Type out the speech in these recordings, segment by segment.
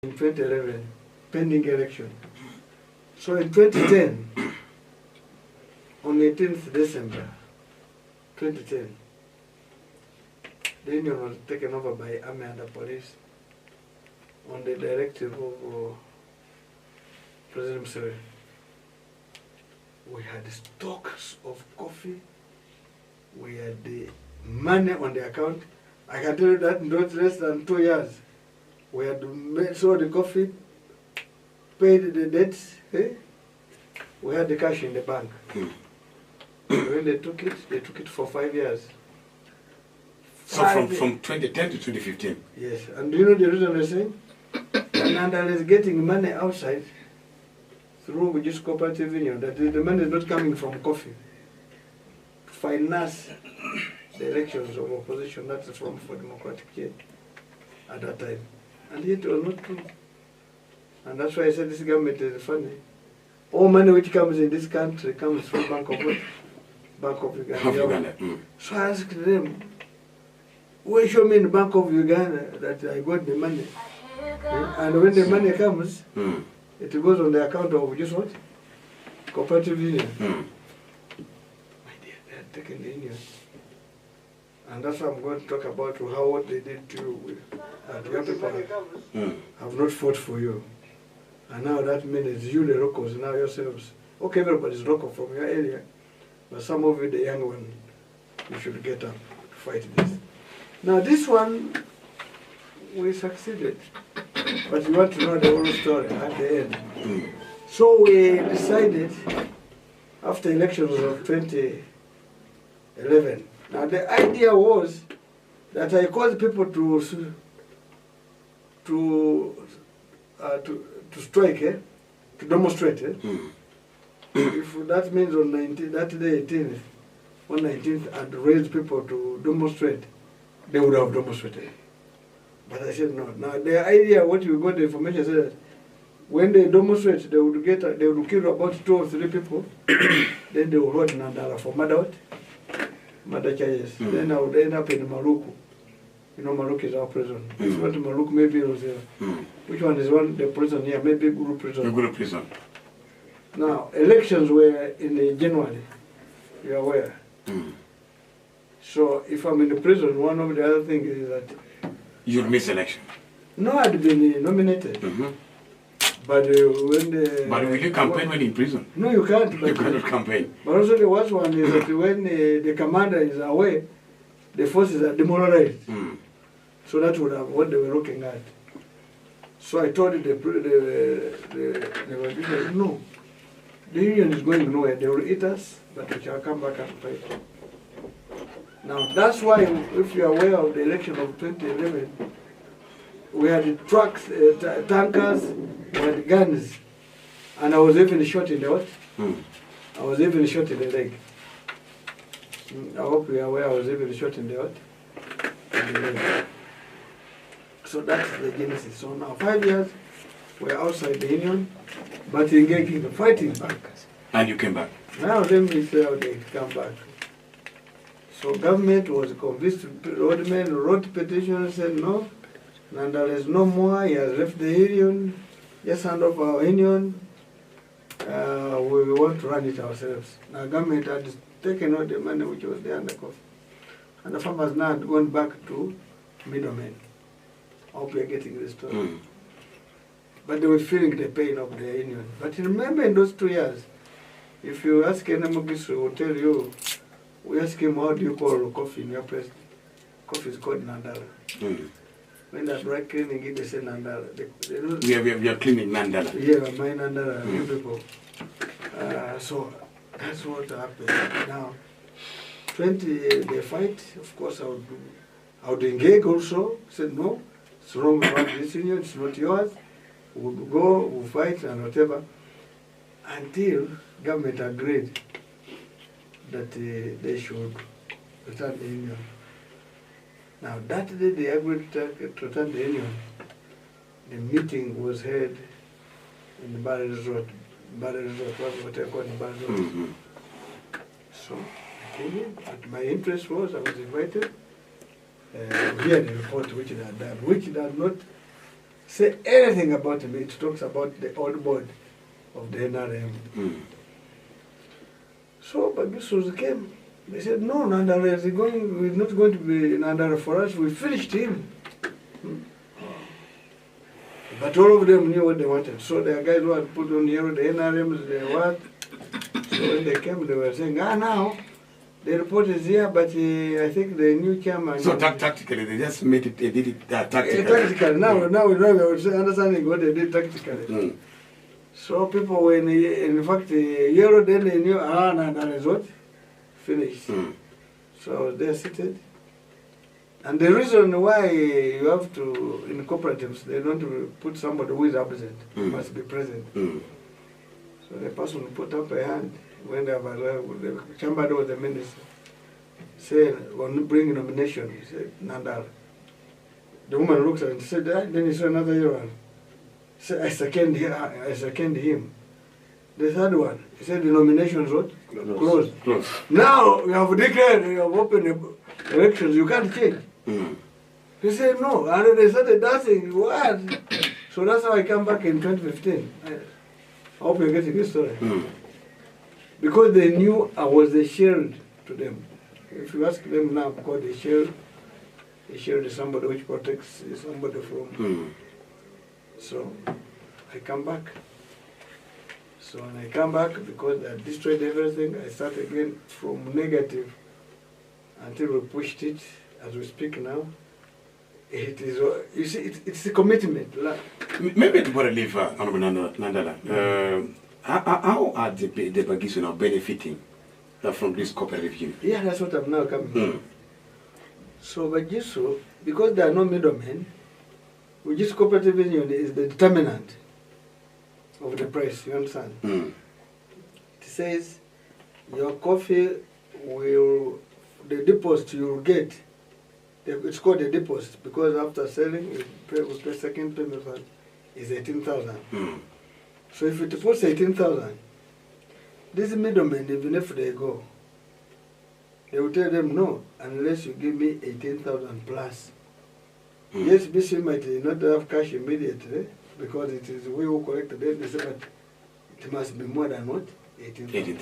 in 2011, pending election. So in 2010, on 18th December 2010, the union was taken over by army and the police on the directive of President Museveni. We had stocks of coffee, we had the money on the account. I can tell you that in not less than 2 years, we had sold the coffee, paid the debts, we had the cash in the bank. When they took it for 5 years. So from 2010 to 2015? Yes, and do you know the reason they're saying? Nandala is getting money outside through just cooperative union, that the money is not coming from coffee to finance the elections of opposition, that's from for democratic change at that time. And yet it was not true. And that's why I said this government is funny. All money which comes in this country comes from Bank of Uganda. So I asked them, where show me in the Bank of Uganda that I got the money? And when the money comes, it goes on the account of just what? Cooperative union. My dear, they had taken the union. And that's what I'm going to talk about, how what they did to you. Your people have not fought for you. And now that means you, the locals, now yourselves. Okay, everybody's local from your area. But some of you, the young one, you should get up to fight this. Now this one, we succeeded. But you want to know the whole story at the end. So we decided, after elections of 2011, now the idea was that I called people to strike, to demonstrate. If that means on 19th, that day 18th, on 19th, I'd raised people to demonstrate, they would have demonstrated. But I said no. Now the idea, what we got the information said that when they demonstrate, they would kill about 2 or 3 people. Then they would hold Nandala for murder charges. Then I would end up in Maluku. You know, Maluku is our prison. If you went to Maluku, maybe it was which one is the prison here? Maybe Gulu prison. The Gulu prison. Now, elections were in January. You are aware. So if I'm in the prison, one of the other things is that you'll miss election. No, I'd been nominated. But when the... But will you campaign when in prison? No, you can't. You cannot campaign. But also the worst one is that when the commander is away, the forces are demoralized. So that's what they were looking at. So I told the no, the union is going nowhere. They will eat us, but we shall come back and fight. Now that's why, if you are aware of the election of 2011, we had trucks, tankers, we had guns, and I was even shot in the what? I was even shot in the leg. I hope you are aware I was even shot in the what? In the leg. So that's the genesis. So now 5 years, we're outside the union, but engaging the fighting back. And you came back? Now let me say how they come back. So government was convinced, roadmen wrote petitions, said no, Nandala is no more, he has left the union, just hand off our union, we want to run it ourselves. Now government had taken all the money which was there under coffee. And the farmers now had gone back to middlemen. I hope you're getting this story. But they were feeling the pain of the union. But remember in those 2 years, if you ask any Mugisu, he will tell you, we ask him, how do you call coffee in your place? Coffee is called Nandala. When they're dry cleaning it, they say Nandala. We are cleaning Nandala. Yeah, my Nandala, you people. So that's what happened. Now, they fight, of course, I would engage also. Said, no, it's wrong about this union, it's not yours. We'll go, we'll fight and whatever. Until government agreed that they should return the union. Now that day they agreed to return the union. The meeting was held in the Barry Resort. Barry Resort was what I call the Barry Resort. So I came in, but my interest was I was invited. We had a report which they had done, which they had not say anything about him. It talks about the old board of the NRM. So Bagisus came. They said, no, Nandala is not going to be Nandala for us. We finished him. But all of them knew what they wanted. So the guys who had put on here, the NRMs, they what? So when they came, they were saying, now, the report is here, but I think the new chairman... So tactically, they just made it, they did it tactically. Tactically. Now we know, understanding what they did tactically. So people were, in fact, a year then they knew, Nandala is what? Finished. So they're seated. And the reason why you have to, in cooperatives, they don't put somebody who is absent, must be present. So the person put up a hand when they were, somebody was the minister, said, when bring nomination, he said, Nandala. The woman looks at him and said, then he said another year one. He said, I second him. The third one, he said, the nomination is what? Closed. Now you have declared, you have opened elections, you can't change. He said, no, and they started dancing, what? So that's how I come back in 2015. I hope you're getting this story. Because they knew I was a shield to them. If you ask them now, because a shield is somebody which protects somebody from. So I come back. So when I come back, because I destroyed everything, I start again from negative until we pushed it, as we speak now. It is, you see, it's a commitment. Maybe before I leave, Honorable Nandala, how are the Bagisu now benefiting from this cooperative union? Yeah, that's what I'm now coming. So Bagisu, because there are no middlemen, Bagisu cooperative union is the determinant of the price, you understand? It says your coffee will, the deposit you will get, it's called a deposit because after selling, you pay second payment is 18,000. So if it puts 18,000, these middlemen, even if they go, they will tell them no, unless you give me 18,000 plus. Yes, BC might not have cash immediately, because it is we who collected it, they say, but it must be more than what? 18,000.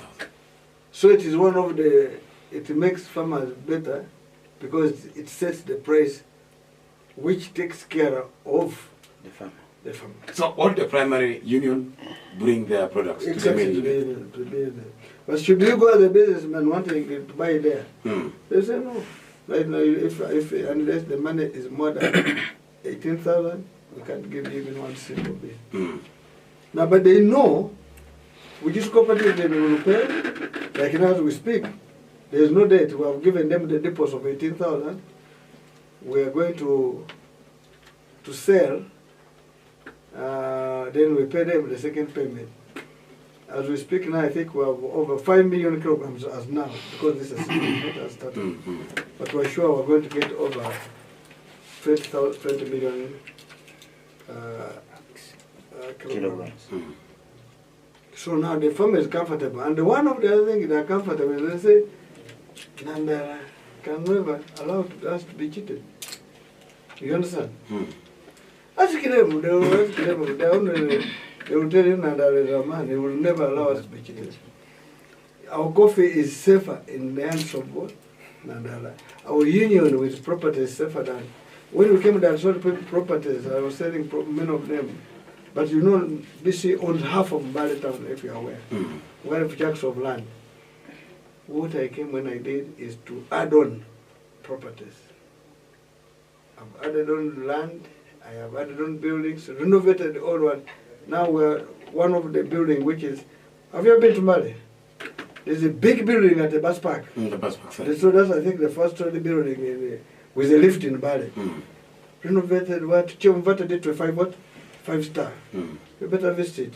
So it is one of the, it makes farmers better because it sets the price which takes care of The farmer. the farmer. So all the primary union bring their products to the main union. To the union. But should you go as a businessman wanting to buy there? They say no. Right now, if unless the money is more than 18,000, we can't give even one single bit. Now, but they know, we just cooperative, they will pay, like now as we speak, there is no date. We have given them the deposit of 18,000. We are going to sell, then we pay them the second payment. As we speak now, I think we have over 5 million kilograms as now, because this is not as started. But we're sure we're going to get over 20 million kilograms. So now the farmer is comfortable. And one of the other things they are comfortable, they say, Nandala can never allow us to be cheated. You understand? Ask them, they will ask them, they will tell you Nandala is a man, they will never allow us to be cheated. Our coffee is safer in the hands of what? Nandala. Our union with property is safer than. When we came there, I sold properties, I was selling many of them. But you know, BC owns half of Mbale town, if you are aware. We have jacks of land. What I came when I did is to add on properties. I've added on land, I have added on buildings, renovated the old one. Now we're one of the building which is, have you ever been to Mbale? There's a big building at the bus park. The bus park side. So that's, I think, the first story building with a lift in Mbale. Renovated what? Converted it to a 5-star. You better visit it.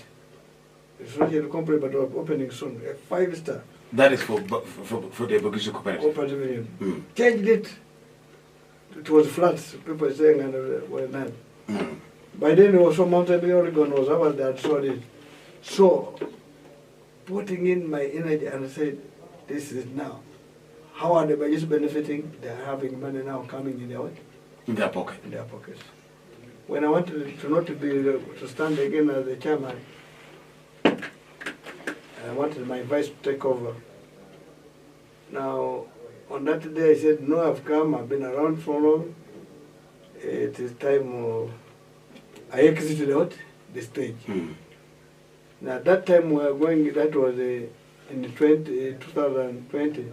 It's not yet complete, but we're opening soon. A 5-star. That is for the Bagisu cooperative. Changed it. It was flats. People were saying and were not. By then it was so mounted Oregon was ours that sold it. So putting in my energy and said, this is now. How are the Bagisu benefiting? They are having money now coming in their what? In their pocket. In their pockets. when I wanted to not to stand again as the chairman, I wanted my vice to take over. Now, on that day I said, no, I've come, I've been around for long. It is time I exited out the stage. Now at that time we were going, that was in 2020,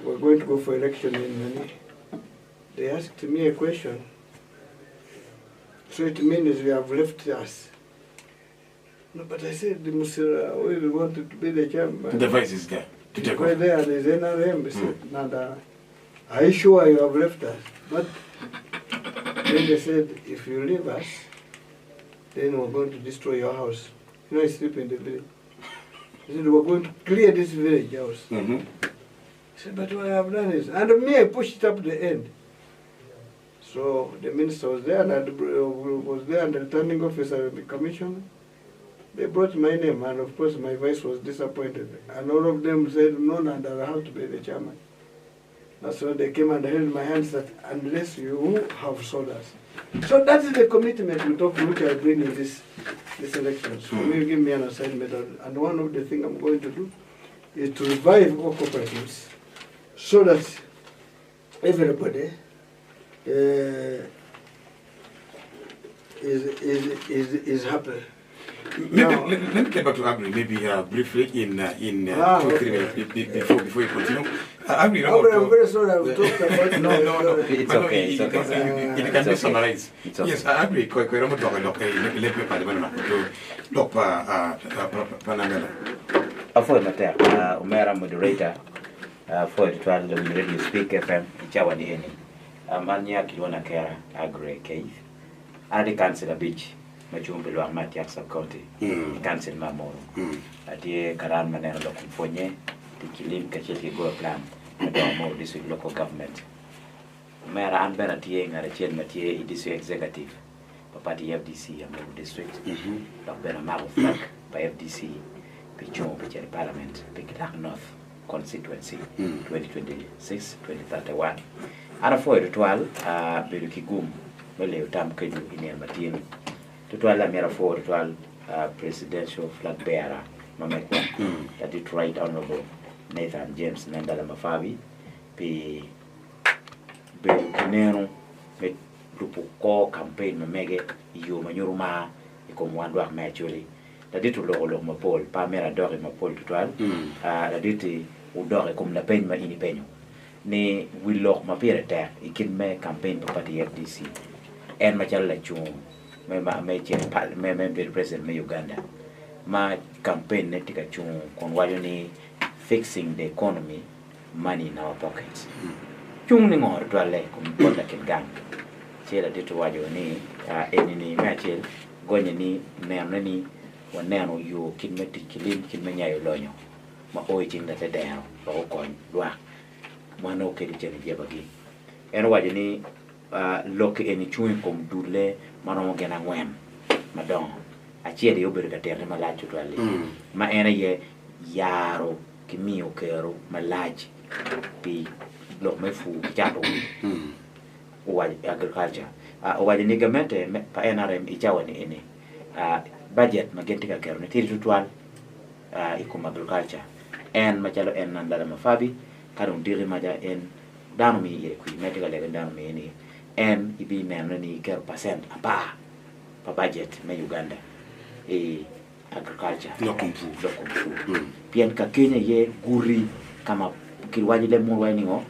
we were going to go for election in Mani. They asked me a question. So it means you have left us. No, but I said, Musira, we wanted to be the chairman. The vice is there. To take over. There, there's NRM. They said, Nada, are you sure you have left us? But then they said, if you leave us, then we're going to destroy your house. You know, I sleep in the village. They said, we're going to clear this village house. I said, but what I have done is, and me, I pushed it up to the end. So the minister was there, and I was there, and the returning officer of the commission. They brought my name, and of course my vice was disappointed. And all of them said, no, Nanda, I have to be the chairman. That's when they came and held my hands that unless you have sold us. So that is the commitment we talk, which I bring in this election. So you give me an assignment, and one of the things I'm going to do is to revive all cooperatives so that everybody is happy. Maybe, let me get back to Agri, maybe briefly in 2-3 minutes before you continue. Agri, I'm very sorry, I will talk about No. It's okay, it's okay. You can just summarize. It's okay. Yes, Agri, koi romo talk about let me pardon me. Look, Panamela. For matter, Umera moderator, for the trial of the radio speak FM, Chawani Eni, Mania Kiwana Kara, Agri Cave, Adi Council Beach. Majumbe lo amati sub county council mamoro atie karan maneno lo kumfonye tikilim kachel go plan mo district local government mera an bena tie ngara chen matie district executive papati FDC am district dok bena mago flag by FDC pichon pichel parliament Pikitak North constituency 2026-2031 ana foi ritual beru kigum mele utam keju iner matien Tutual Mera for Tutual presidential flag bearer, Mamekwa, that it right honorable Nathan James Nandala Mafabi, be Benero, met Lupuko campaign Mamege, you Manuruma, Ikomwandwa naturally. That it will all of my pole, Pamera Dori Mapol Tutual, that it would dog come the pain my inipeno. Ne will lock my period, it can make campaign property FDC, and my child like you. Me president me Uganda ma campaign netika chung kon wayo ni fixing the economy money in our pockets chung ni ngor twale kum ponda ken gang chela ditu wayo ni enini machel gonye ni neno ni waneno yo kinmeti kilim kinmenya yo lonyo ma o jinda te dero ro kon lwa mano ke jeni jebagi en wayo ni loke eni chung kom dule mano gena ngwen madon achiede yo bedo katere malacho to ali ma ena ye yaro kimio kero malaji pi lo mefu chato wa agriculture wa ni gamente pa NRM ichawani ene budget magenti ka kero ne tiri tutwal ikum agriculture en machalo en nandala mafabi karon diri maja en dano mi ye ku medical le dano mi ni en ibi men ni ker percent apa pa budget me Uganda agriculture Lokumpu pien ka Kenya ye guri kama kilwaji le mo wani ngo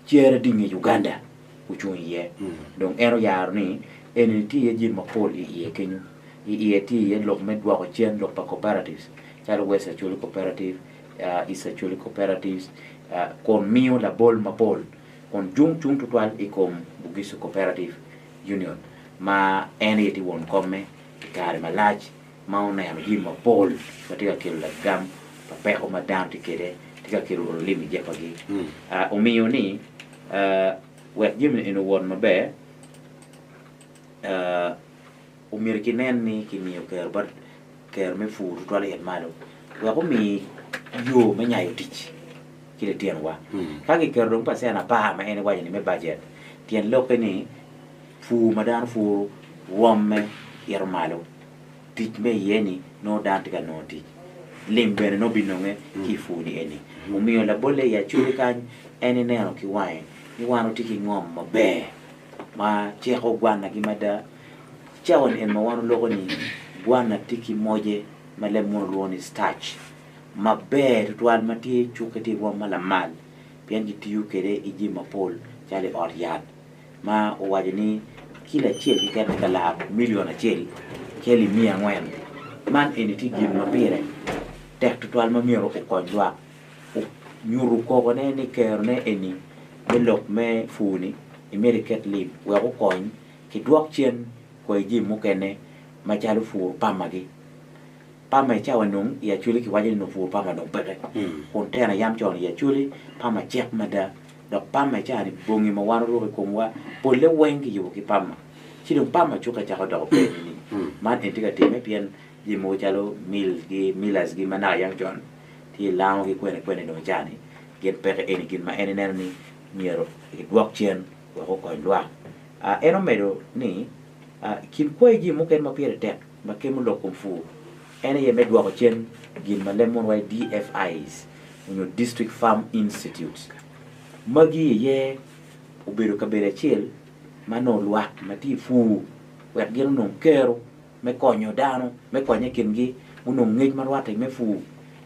chere dingi Uganda uchun ye donc ero yar ni eniti ye jin mapol ye Kenya ye ti ye lok medwa ko chen lok pa cooperatives chalo west actually cooperative is actually cooperatives con mio la bol mapol kon jung tutwal ikom bugisu cooperative union ma eni won komme kare malaj ma ona ya jima pol katika kila gam pape o madam tikere tika kilo limi je pagi umio ni wet jim in won mabe umir kinen ni kimio ker bar ker me fu tutwal en malo wa ko mi yo me nyayo tich kile tien wa kage ker dong pa sena pa ma ene wa ni me budget tien loke ni fu madan fu womme yermalo tit me yeni no dantika no ti limbene no binonge ki fu ni eni umio la bolle ya chuli kan eni neno ki wine ni wano tiki ngom mabe ma cheko gwana ki mada chawon en ma wano logo ni gwana tiki moje ma le mono luoni starch mabe tutuan mati chukati wa malamal pian jitiyu kere iji mapol chale oriad ma owaje ni kila chiel ki kete kala milion achiel keli 100 man eni tigi mapire tek tutuan mamiero ukojwa nyuru ko ne ni kerne eni belok me funi imeriket lim we ko kon ki duok chen ko ji mukene ma chalu fu pamagi pama cha wanung ya chuli ki waje no fu pama no bere kon tena yam chon ya chuli pama chek mada dok pama cha ni bongi ma wanu ro ko wa pole wengi yu ki pama chidong pama chuka cha ko do pe ni man entika time pian ji mo chalo mil gi milas gi mana yang chon ti lao ki kwene no jani get pere eni kin ma eni ni miero ki duok chen ko ko lwa eno medo ni kin kwe ji muken ma pere tek ma kemu lokum fu ene ye medwa ko chen gin ma lemon way DFIs no district farm institutes magi ye ubero kabere chiel mano lwa mati fu wet gin no kero me konyo dano me konye kin gi uno ngej marwate me fu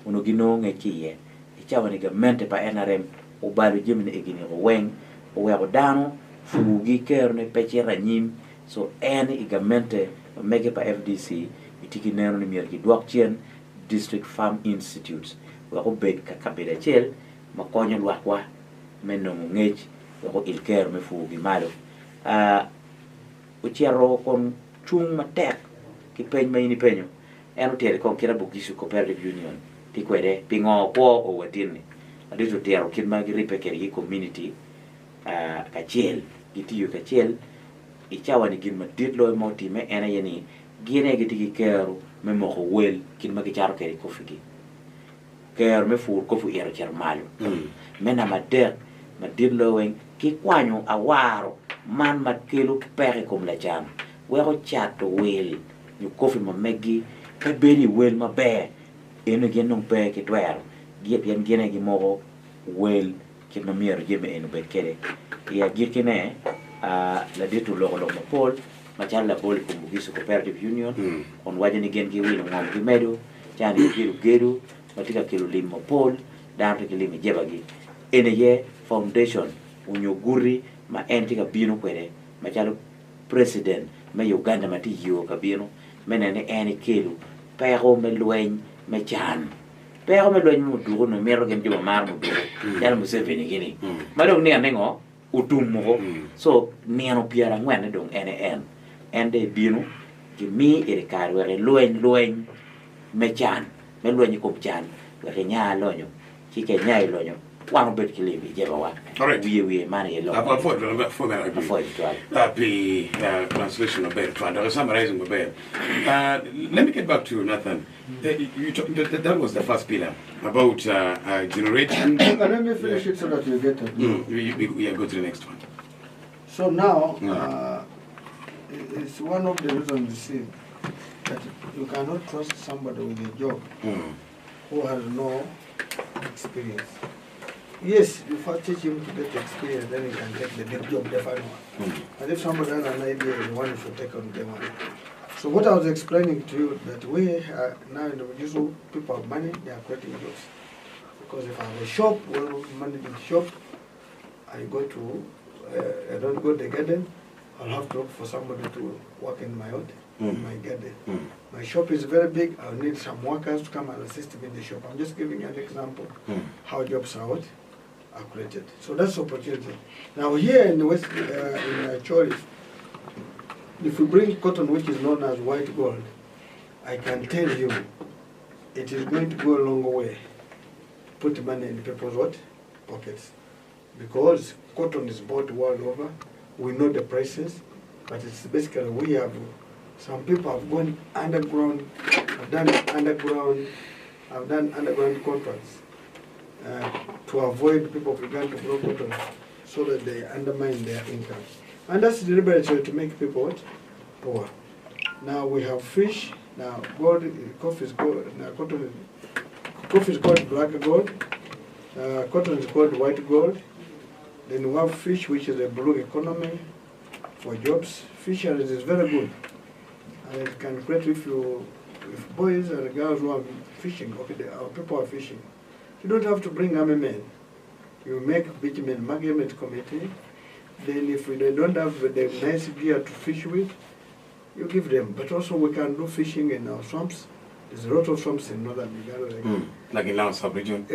uno gino ngeki ye ichawani ga mente pa NRM ubalu jimne egini ko weng o wego dano fu gi kero ne peche ranyim so ene igamente mege pa FDC itiki neno ni mier ki duok chien district farm institutes wego bed ka kabeda chel makonyo lwakwa meno ngej wego ilkero me fu gi malo uchiero kon chung matek ki peny ma ini penyo eno tere kon kira bukisu cooperative union ti kwede pingo ko o watini adito tero kin ma giripe keri community ka chiel gitiyo ka chiel ichawa ni gin madit lo mo time ena yeni gine gitigi kero me mo ko wel kin ma gicharo keri kofigi kero me fur kofu ero cher malo mena madit lo wen ki kwanyo awaro man makelo pere kom la jam wero chato wel you kofi ma megi ka beri wel ma be eno gen non pe ki twero gi pian gene gi mo wel ki ma mier jeme eno be kere ya girkene la ditu lo ma pol ma challa bol ko bugisu cooperative union on wajani gen gi wino ngom gi medo chani giru geru matika kilo lim ma pol dan to lim jebagi ene ye foundation unyo guri ma entika bino kwere ma chalo president ma Uganda mati yo kabino menene ene kelo pero me luen me chan pero me luen mu duro no mero gen joma mar mu duro yala mu se veni gini ma dong ne ngo utum mo so neno piara ngwen dong ene ende bino ki mi ere karo re luen me chan me luen ko chan re nya lonyo ki ke nya lonyo one bit kilibi jebawa alright we mani yelo for the translation of bear to summarizing of bear let me get back to Nathan. That was the first pillar about generation. Let me finish it so that you get it. We go to the next one. So now it's one of the reasons you see that you cannot trust somebody with a job who has no experience. Yes, you first teach him to get experience, then he can get the job, the final one. But if somebody has an idea, the one you should take on the one. So what I was explaining to you, that we are now in the usual people have money, they are creating jobs. Because if I have a shop, well, manage the shop, I go to, I don't go to the garden, I'll have to look for somebody to work in my my garden. My shop is very big, I'll need some workers to come and assist me in the shop. I'm just giving an example how jobs are created. So that's opportunity. Now here in the West, in Choris, if we bring cotton, which is known as white gold, I can tell you, it is going to go a long way. Put money in people's pockets. Because cotton is bought world over, we know the prices, but it's basically we have, some people have gone underground, have done underground contracts to avoid people from going to grow cotton so that they undermine their income. And that's deliberately to make people what? Poor. Now we have fish. Now gold, coffee is gold. Now coffee is called black gold. Cotton is called white gold. Then we have fish, which is a blue economy for jobs. Fisheries is very good, and it can create if boys and girls who are fishing, okay, our people are fishing. You don't have to bring army men. You make bitumen management committee. Then if they don't have the nice gear to fish with, you give them. But also we can do fishing in our swamps. There's a lot of swamps in northern Uganda. Like in Laos sub-region?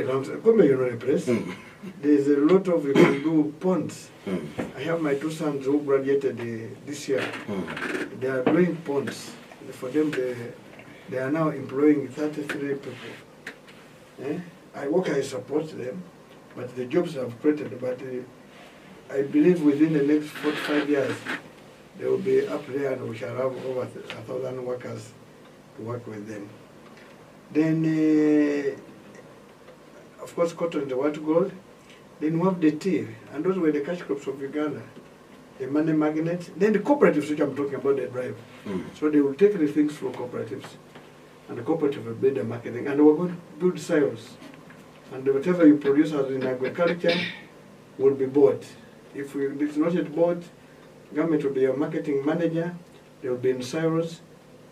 There's a lot of, you can do ponds. I have my two sons who graduated this year. They are doing ponds. For them, they are now employing 33 people. I support them, but the jobs I've created, but I believe within the next 45 years, they will be up there and we shall have over 1,000 workers to work with them. Then, of course, cotton is the white gold. Then we have the tea, and those were the cash crops of Uganda. The money magnets. Then the cooperatives, which I'm talking about, they drive. So they will take the things from cooperatives, and the cooperative will build the marketing, and we're going to build silos. And whatever you produce as in agriculture will be bought. If it's not yet bought, government will be a marketing manager. They will be in silos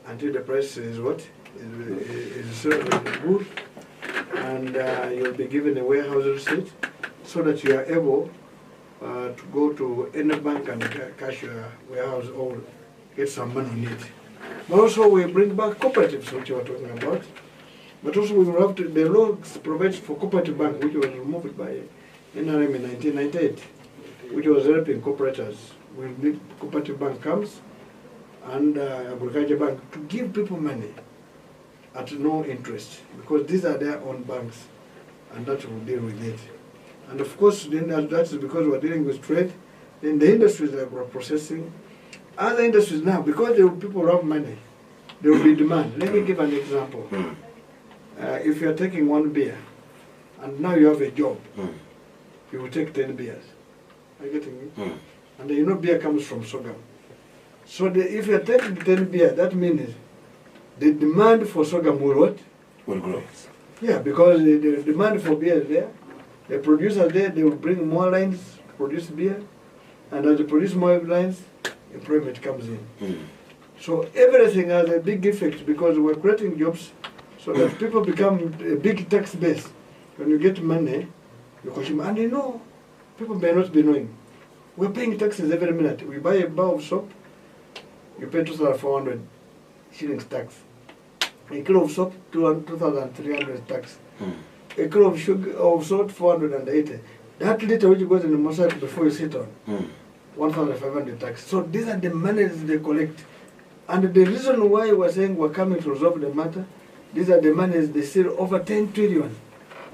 until the price is what? Is good. And you'll be given a warehouse receipt so that you are able to go to any bank and cash your warehouse or get some money on it. But also we bring back cooperatives, which you were talking about. But also we will have to, the law provides for cooperative bank, which was removed by NRM in 1998, which was helping cooperators. When the cooperative bank comes and agriculture bank to give people money at no interest, because these are their own banks, and that will deal with it. And of course, then that's because we're dealing with trade. Then the industries that we're processing, other industries now, because people have money, there will be demand. Let me give an example. If you're taking one beer, and now you have a job, you will take 10 beers. Are you getting me? And you know beer comes from sorghum. So if you're taking 10 beer, that means the demand for sorghum will what? Will grow. Yeah, because the demand for beer is there. The producers there, they will bring more lines to produce beer. And as they produce more lines, employment comes in. So everything has a big effect because we're creating jobs so that people become a big tax base. When you get money, you consume. And you know, people may not be knowing. We're paying taxes every minute. We buy a bar of soap, you pay 2,400 shillings tax. A kilo of soap, 2,300 tax. A kilo of sugar of salt, 480. That liter which goes in the mosaic before you sit on, 1,500 tax. So these are the monies they collect. And the reason why we're saying we're coming to resolve the matter, these are the monies they steal over 10 trillion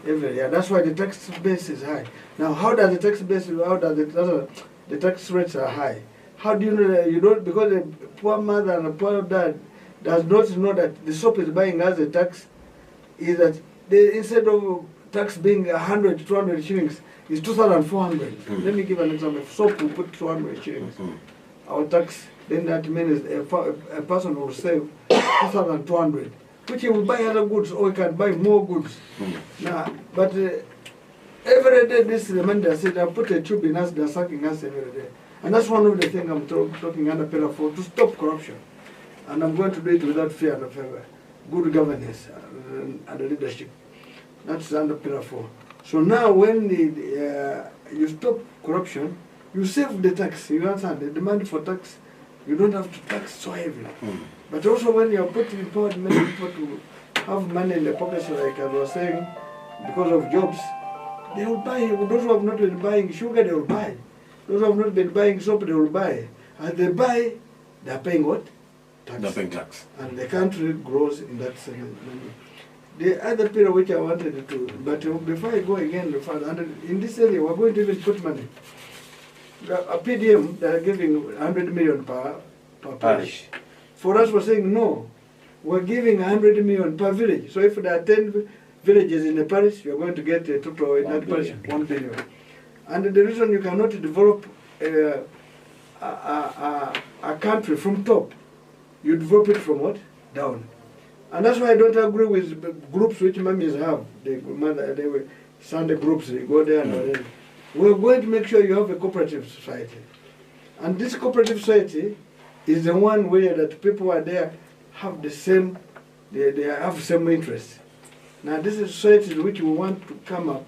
every year. That's why the tax base is high. Now, how does the tax base, how does the tax rates are high? How do you know that? You don't, because a poor mother and a poor dad does not know that the soap is buying as a tax, is that they, instead of tax being 100, 200 shillings, is 2,400. Let me give an example. If soap will put 200 shillings, our tax, then that means a person will save 2,200, which he will buy other goods or he can buy more goods. Now, but every day this reminder said, I put a tube in us, they're sucking us every day. And that's one of the things I'm talking under pillar 4, to stop corruption. And I'm going to do it without fear and favor. Good governance and leadership. That's under pillar 4. So now when you stop corruption, you save the tax. You understand? The demand for tax, you don't have to tax so heavily. But also when you're putting forward many people to have money in the pockets, like I was saying, because of jobs, they will buy. Those who have not been buying sugar, they will buy. Those who have not been buying soap, they will buy. As they buy, they are paying what? Tax. They're paying tax. And the country grows in that sense. The other period which I wanted to, but before I go again further, in this area, we're going to even put money. A PDM, they are giving 100 million per parish. For us, we're saying no. We're giving 100 million per village. So if there are 10 villages in the parish, you're going to get a total in that parish 1 billion. And the reason you cannot develop a country from top. You develop it from what? Down. And that's why I don't agree with groups which mummies have. They were Sunday groups, they go there and we're going to make sure you have a cooperative society. And this cooperative society is the one where that people who are there have the same, they have same interests. Now this is societies which we want to come up,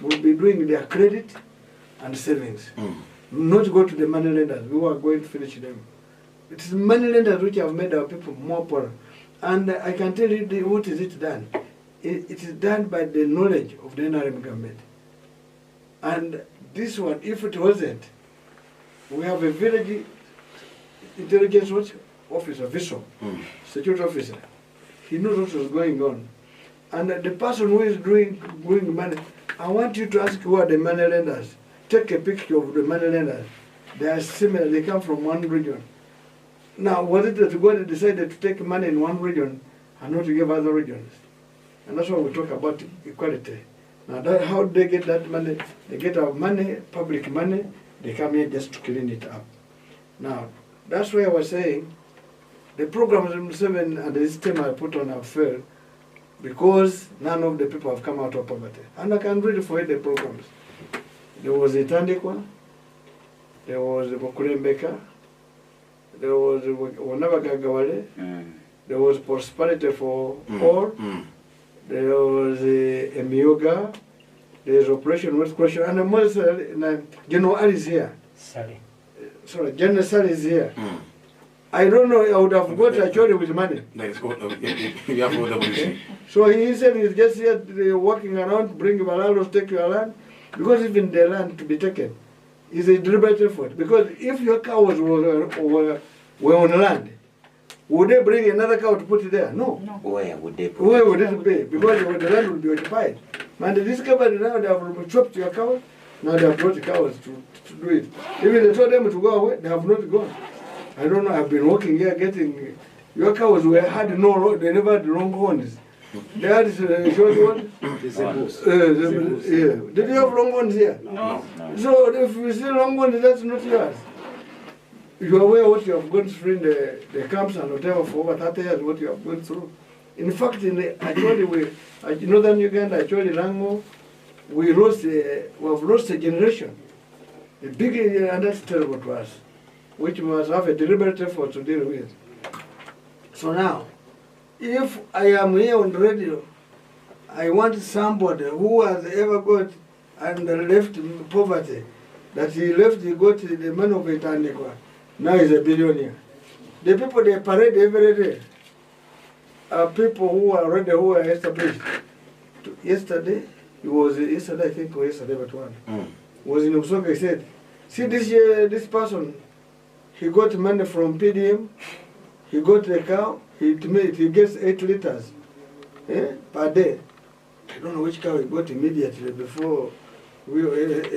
will be doing their credit and savings. Not go to the money lenders, we are going to finish them. It is money lenders which have made our people more poor. And I can tell you what is it done. It is done by the knowledge of the NRM government. And this one, if it wasn't, we have a village intelligence officer, VISO, security officer. He knows what is going on. And the person who is doing money, I want you to ask who are the money lenders. Take a picture of the money lenders. They are similar, they come from one region. Now, was it that God decided to take money in one region and not to give other regions? And that's why we talk about equality. Now, how do they get that money? They get our money, public money, they come here just to clean it up. Now, that's why I was saying, the programs 7 and the system I put on have failed because none of the people have come out of poverty. And I can read for you the programs. There was a Tandikwa, there was a Bokurembeka, there was Wanabagagawale, there was Prosperity for All, there was a Mioga, there's Operation West Question, and most General Ali is here. Sorry, General Sally is here. I don't know, I would have got actually with money. So he said he's just here walking around, bring Valalos, take your land, because even the land to be taken is a deliberate effort. Because if your cows were on land, would they bring another cow to put it there? No. Where would they put Where would it be? Because the land would be occupied. And they discovered now they have chopped your cows, now they have brought the cows to do it. Even they told them to go away, they have not gone. I don't know, I've been walking here getting, your cows had no, they never had long horns. They had short ones. Did you have long ones here? No. So if you see long ones, that's not yours. You are aware what you have gone through in the camps and whatever for over 30 years, what you have gone through. In fact, in northern Uganda, actually Rango, we have lost a generation. A big, and that's terrible to us, which we must have a deliberate effort to deal with. So now, if I am here on the radio, I want somebody who has ever got and left poverty, that he got the money of Etandikwa. Now he's a billionaire. The people they parade every day are people who are established. Yesterday, I think, or yesterday, but one, was in Usoga, he said, see this person, he got money from PDM, he got a cow, he gets 8 liters per day. I don't know which cow he got immediately before we of 8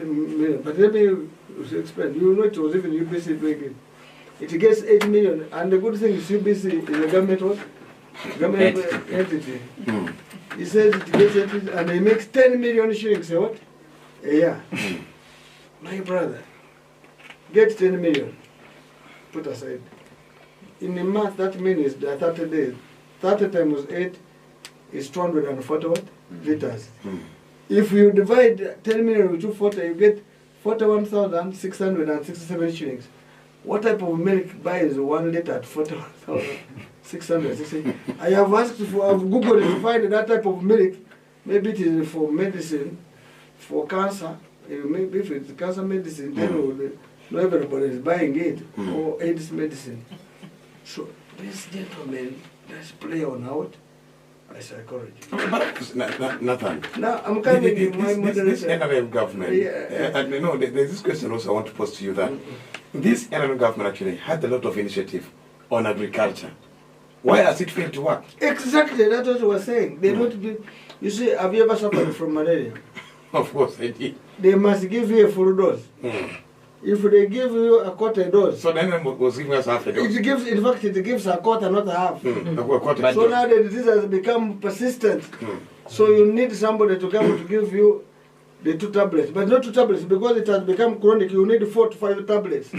million. But let me explain. You know it was even UBC doing it. It gets 8 million, and the good thing is UBC is a government entity. He says it gets 8 million, and he makes 10 million shillings a year. My brother, get 10 million, put aside. In a month, that means 30 days. 30 times 8 is 240 liters. If you divide 10 million with 240, you get 41,667 shillings. What type of milk buys 1 liter at 41,660? I have asked for, I've Googled to find that type of milk. Maybe it is for medicine, for cancer. Maybe if it's cancer medicine, then not everybody is buying it, or AIDS medicine. So this gentleman, let's play on out by psychology. Nathan. Now I'm coming to my this NRM government. And you know, there's this question also I want to pose to you that this NRM government actually had a lot of initiative on agriculture. Why has it failed to work? Exactly, that's what I was saying. They don't do. You see, have you ever suffered from malaria? Of course I did. They must give you a full dose. If they give you a quarter dose, so then it was giving us half a dose. It gives, in fact, it gives a quarter, not a half. A quarter. So now the disease has become persistent. So you need somebody to come to give you the 2 tablets, but not 2 tablets because it has become chronic. You need 4 to 5 tablets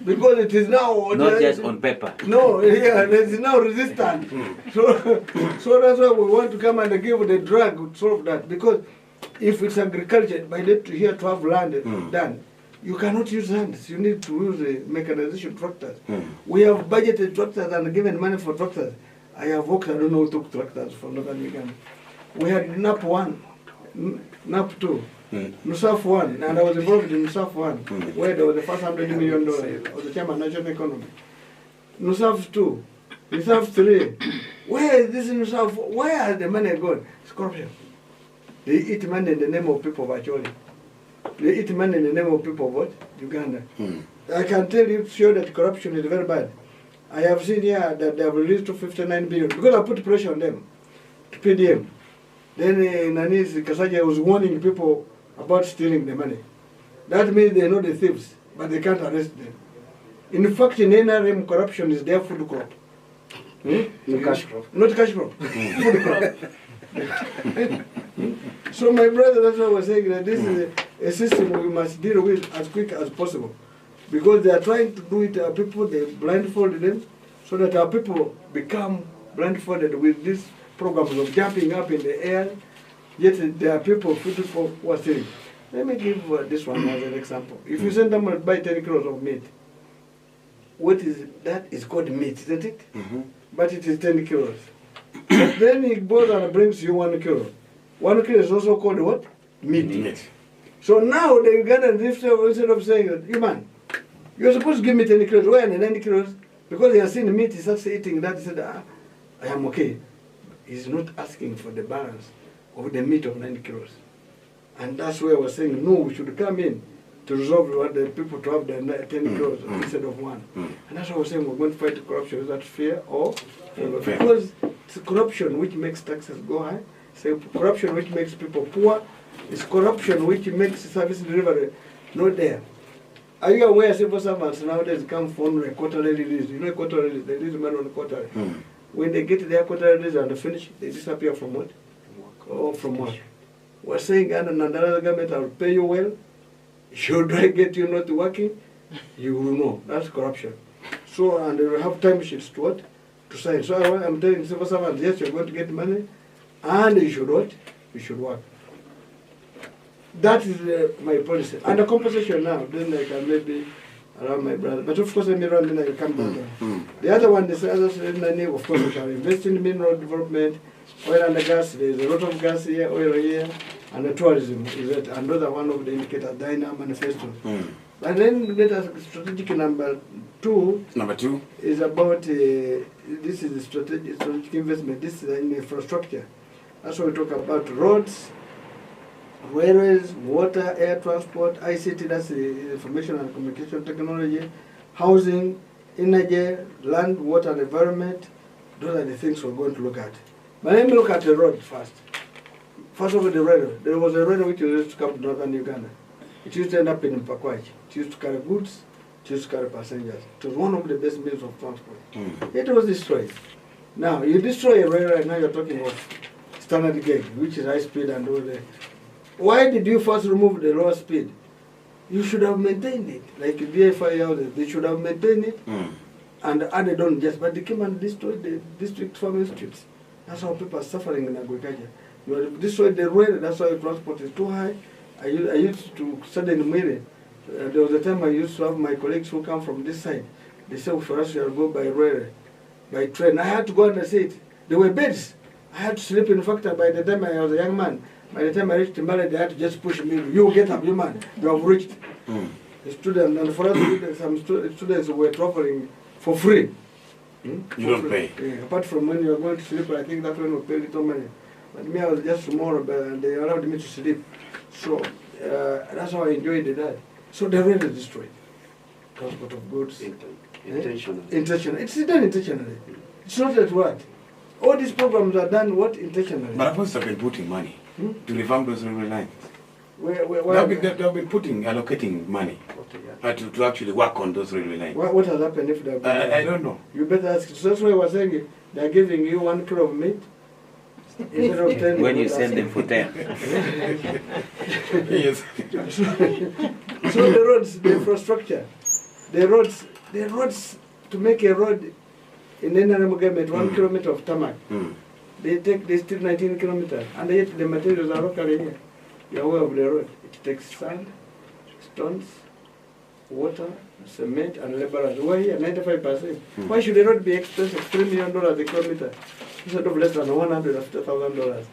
because it is now not just on paper. No, yeah, it is now resistant. So that's why we want to come and give the drug to solve that. Because if it's agriculture, by the here to have land done, you cannot use hands. You need to use mechanization tractors. We have budgeted tractors and given money for tractors. I have worked, I don't know who took tractors from Northern Uganda. We had NAP 1, NAP 2, NUSAF 1, and I was involved in NUSAF 1, where there was the first $100 million. I was the chairman of national economy. NUSAF 2, NUSAF 3. Where is this NUSAF? Where has the money gone? It's corruption. They eat money in the name of people virtually. They eat money in the name of people of what? Uganda. I can tell you, sure, that corruption is very bad. I have seen here that they have released 259 billion because I put pressure on them to PDM. Then Nanis Kasaja was warning people about stealing the money. That means they know the thieves, but they can't arrest them. In fact, in NRM, corruption is their food crop. No cash crop. Not cash crop. Food crop. So my brother, that's why I was saying that this is a system we must deal with as quick as possible. Because they are trying to do it to our people, they blindfold them, so that our people become blindfolded with these programs of jumping up in the air, yet there are people who are stealing. Let me give this one as an example. If you send them to buy 10 kilos of meat, what is that? It's called meat, isn't it? But it is 10 kilos. But then he goes and brings you 1 kilo. 1 kilo is also called what? Meat. So now the Ugandan instead of saying that, you man, you're supposed to give me 10 kilos. Why are 90 kilos? Because he has seen meat, he starts eating that. He said, I am okay. He's not asking for the balance of the meat of 90 kilos. And that's where I was saying, no, we should come in to resolve what the people to have the 10 kilos instead of 1. And that's why I was saying we're going to fight corruption. Is that fair or fair? Because it's corruption which makes taxes go high. It's corruption which makes people poor. It's corruption which makes service delivery not there. Are you aware civil servants nowadays come from a quarterly release? You know quarterly release, they release money on the quarterly. When they get their quarterly release and they finish, they disappear from what? Or from what? We're saying, and another government, I'll pay you well. Should I get you not working? You will know. That's corruption. So, and they will have time sheets to what? To sign. So I'm telling civil servants, yes, you're going to get money, and you should what? You should work. That is my policy. And the compensation now, then I can maybe around my brother. But of course, let me run, then I will come back. The other one, of course, we shall invest in mineral development, oil and gas. There is a lot of gas here, oil here, and the tourism is another one of the indicators, Dina Manifesto. And then let us strategic number 2. Number 2 is about this is the strategic investment. This is in infrastructure. That's what we talk about: roads, railways, water, air transport, ICT, that's the information and communication technology, housing, energy, land, water and environment. Those are the things we're going to look at. But let me look at the road first. First of all, the railway. There was a railway which used to come to northern Uganda. It used to end up in Mpakwachi. It used to carry goods, it used to carry passengers. It was one of the best means of transport. It was destroyed. Now, you destroy a railway, now you're talking of standard gauge, which is high speed and all that. Why did you first remove the lower speed? You should have maintained it. Like VFI houses, they should have maintained it and added on just, but they came and destroyed the district farming streets. That's how people are suffering in agriculture. You have destroyed the rail, that's why transport is too high. I used to study in Mwere. There was a time I used to have my colleagues who come from this side. They said, for us, we shall go by rail, by train. I had to go and sit. There were beds. I had to sleep. In fact, by the time I was a young man, by the time I reached Timale, they had to just push me. You get up, you man. You have reached. The students, and for us, some students were traveling for free. You don't pay. Yeah, apart from when you are going to sleep, I think that one will pay little money. But me, I was just tomorrow, and they allowed me to sleep. So that's how I enjoyed that. So the rail is destroyed. Transport of goods. Intentionally. Intentionally. It's done intentionally. It's not that what. All these programs are done what intentionally. But opposite have been putting money to revamp those railway lines. They'll be allocating money to actually work on those railway lines. What has happened if they've been I don't know. You better ask. So that's why I was saying they're giving you 1 kilo of meat, Instead of 10, When you got send them for 10. Yes. So the roads, the infrastructure, the roads, to make a road in NRM government, 1 kilometer of tarmac, they still 19 kilometers, and yet the materials are locally here. You're aware of the road. It takes sand, stones, water, cement, and laborers. Why here? 95%. Why should the road be expensive? $3 million a kilometer instead of less than $150,000?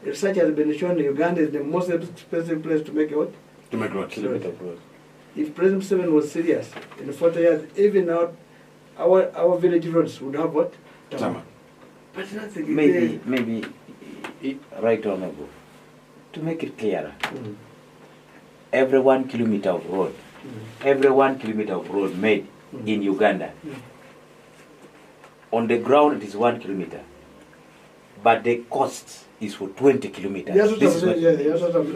Research has been shown Uganda is the most expensive place to make a road. To make road. Kilometer of road. If President Museveni was serious, in 40 years, even our village roads would have what? Tarmac. But nothing. Maybe, right honorable, to make it clearer, every 1 kilometer of road, made in Uganda, on the ground it is 1 kilometer, but the cost is for 20 kilometers. Yes, This is what-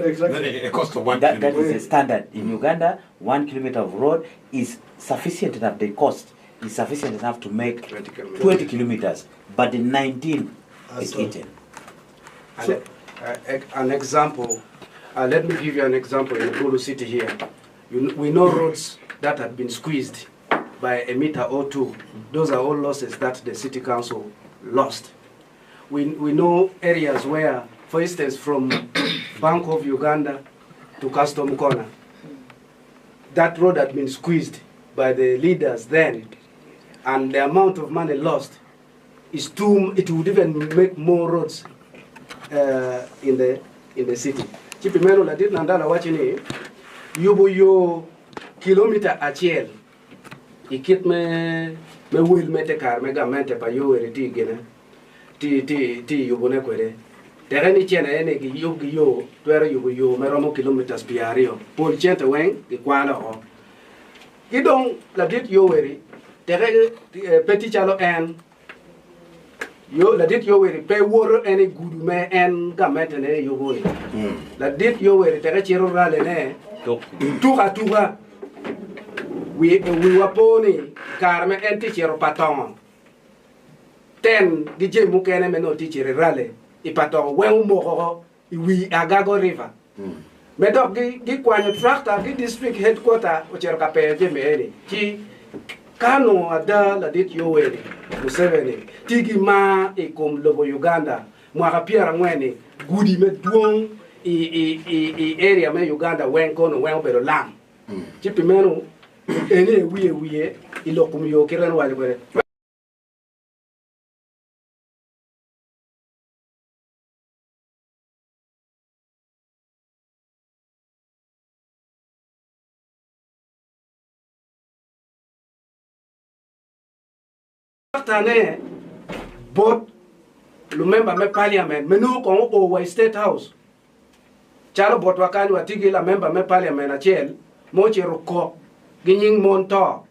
exactly. A cost of 1 that kilometer. is a standard. In Uganda, 1 kilometer of road is sufficient enough, the cost is sufficient enough to make 20 kilometers, but the 19 is eaten. An example, let me give you an example in Gulu city here. We know roads that have been squeezed by a meter or two. Those are all losses that the city council lost. We know areas where, for instance, from Bank of Uganda to Custom Corner, that road had been squeezed by the leaders then, and the amount of money lost is too. It would even make more roads in the city. Chipi meno la dit nandala wachini yubu yo kilometer achiel ikit me wil mete kar me gamente pa yo eriti gene ti yubu ne kwere tere ni chene ene gi yo twere yubu yo me romo kilometers piario pol chente wen gi kwala ho gidong la dit yo eri tere petit chalo en yo la dit yo weri pe woro ene gudu me en gamente ne yo goni la dit yo weri tere chiro rale ne tuka we waponi karme en ti chiro paton ten di je mu kene me no ti chiro rale I paton we mo ko we agago river me dok gi kwanyo tractor gi district headquarter o chiro ka pe je me ene ki kano ada la dit yo weri Museveni tigi ma e kom lobo Uganda mwaka piara ngwene gudi me duong i area me Uganda wen kono wen obero lam chipi menu ene wiye ilokum yo kiran wale kwere tane bot lumemba me parliament menu ko o state house charo bot wakani watigi la member me parliament achel mo chero ko ginying monto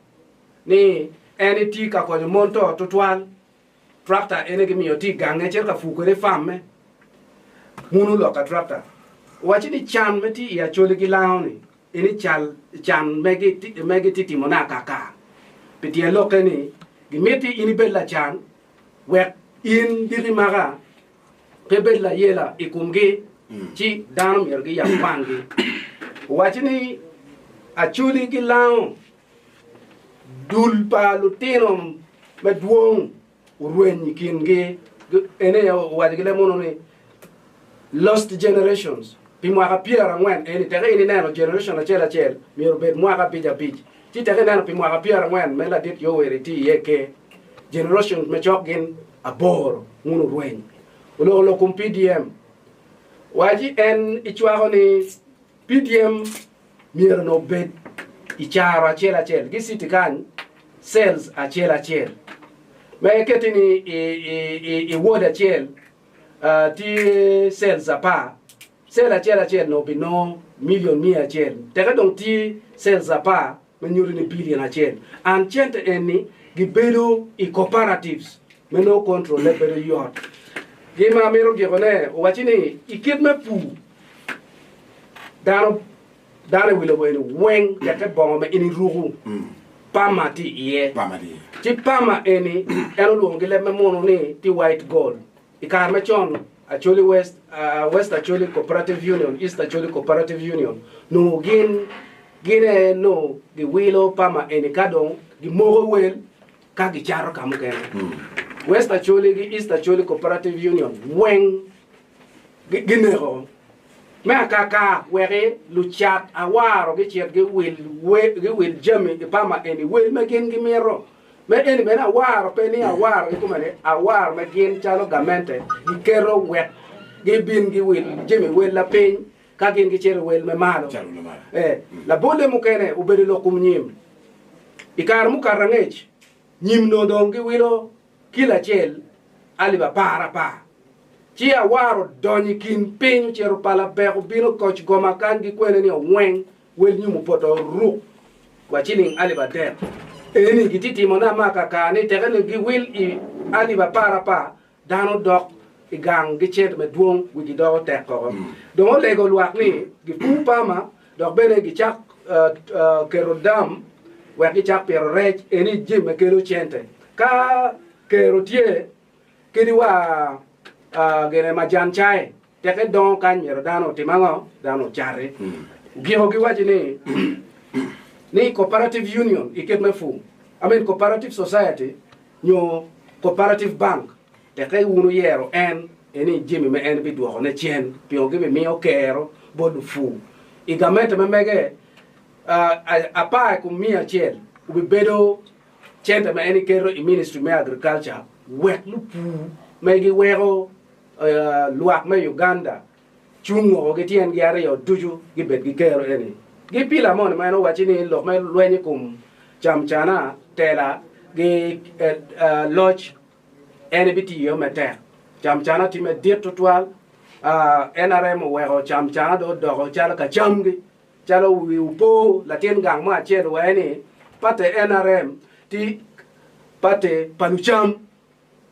ni eni ti ka ko monto tutwal tractor ene gi miyo ti gange cher ka fukore famme munu lo ka tractor wachini chan meti ya chole gi laoni eni chan megi ti timona kaka pitie lokeni gimeti ini bella chan wek in diri maga pe bella yela ikumgi chi danum yergi ya pangi wachini achuli gi lao dul palutinom medwong urwen kingi ene ya wajigile mono ni lost generations pi mwaka piera ngwen ene tere ini nano generation achel miyo bet mwaka pija ti tere nano pi mwaka piera ngwen mela dit yo weri ti yeke generation me chokgin abor ngunu rwen ulo kum PDM waji en ichwaho ni PDM miyo no bet icharo achel gi city kan sales achel me ketini i word achel ti sales apa sel achel no bino million mia achel tere dong ti sales apa menyuri ni billion achel and chente eni gibedo i cooperatives meno control le bedo yot gima mero gone wachini ikit me pu dano wilo boy weng tete bongo me ini rugu pama ti iye ti pama eni eno luongi le me mono ni ti white gold ikar me chon actually West actually Cooperative Union, East actually Cooperative Union. No gin no the willow pama any kadong the more well kagi charo kamuken. West actually East actually Cooperative Union when ginero me kaka were luchat awaro gichet ge will jami the pama any will megin gimero me any bena awaro penny awaro ikumane awaro megin chalo gamente gikero wet gibin gi will jami will la pen kagin gichero will me malo la bole mukene ubedi lokum nyim ikar mukarangech nyim no dongi wilo kila chel aliba para pa chia waro donyi kin pinyu chero pala beko bino coach goma kangi kwene ni weng wel nyumu poto ru kwa chiling aliba der eni gititi mona maka kani tegene gi wil I aliba para pa dano dok igang gichet me duong wigi do teko do lego luak ni gi pupama dok bene gi chak kero dam wa gi chak pero rech eni jime kero chente ka kero tie kidi wa gene majan chai teke don kan yero dano timango dano chare giho gi waji ni cooperative union iketme fu I mean cooperative society nyo cooperative bank teke unu yero eni jimi me en bi duo ne chen pio gi mi o kero bodu fu igamente me mege apa ku mia chel ubi bedo chente me eni kero I ministry me agriculture wek lu pu megi wero luak me Uganda chungo ge tien gi are yo duju gi bet gi kero eni gi pila mon ma no wachi ni lo me lwenyi kum cham chana tela gi lodge eni biti yo mete cham chana ti me dir total NRM wero cham chana do chala ka chamgi chalo wi upo la tien gang ma chen weni pate NRM ti pate panucham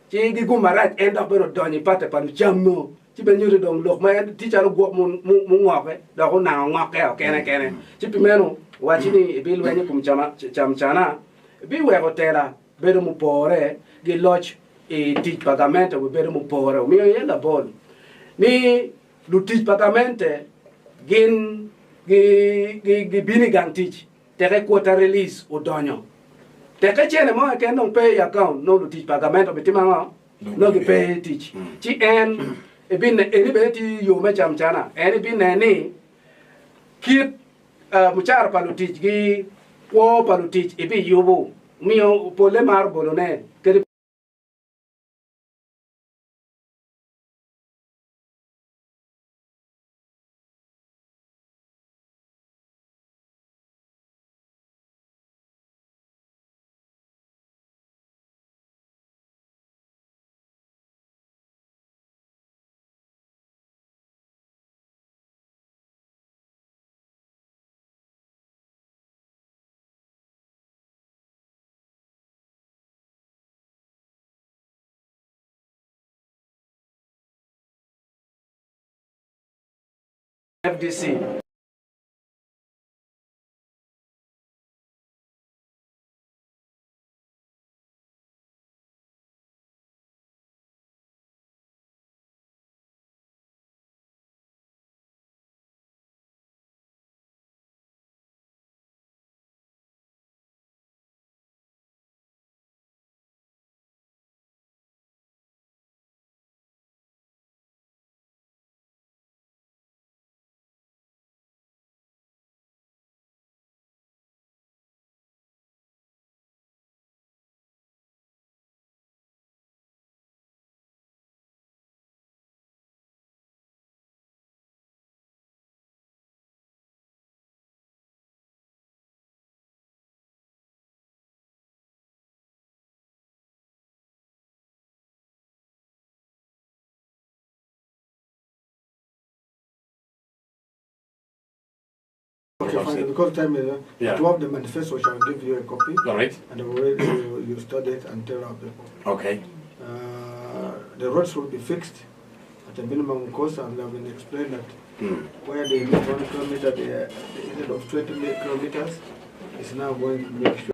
chi gi gumarat enda bero doni pate panucham no chi ben yuri dong lok ma ti chalo gwo mu ngoke da ko na ngoke kene chi pimeno wachi ni bil weni kum cham chana bi wero tela bedo mu pore gi lodge e ti pagamento we bedo mu pore mi yela bol ni lu ti pagamento gin gi bini gantich tere quota release o donyo teke chene mo ke non pay account no lu ti pagamento bitima no gi pay teach chi en e bin eni be ti yo me cham chana eni bin ni kit muchar palutich gi wo palutich e bi yobo mio pole mar bolone ke FDC Okay, fine. Because time is to have the manifesto, which I'll give you a copy. All right. And you study it and tell our people. Okay. The roads will be fixed at a minimum cost, and I've been explained that where they need 1 kilometer, instead of 20 kilometers, is now going to make sure.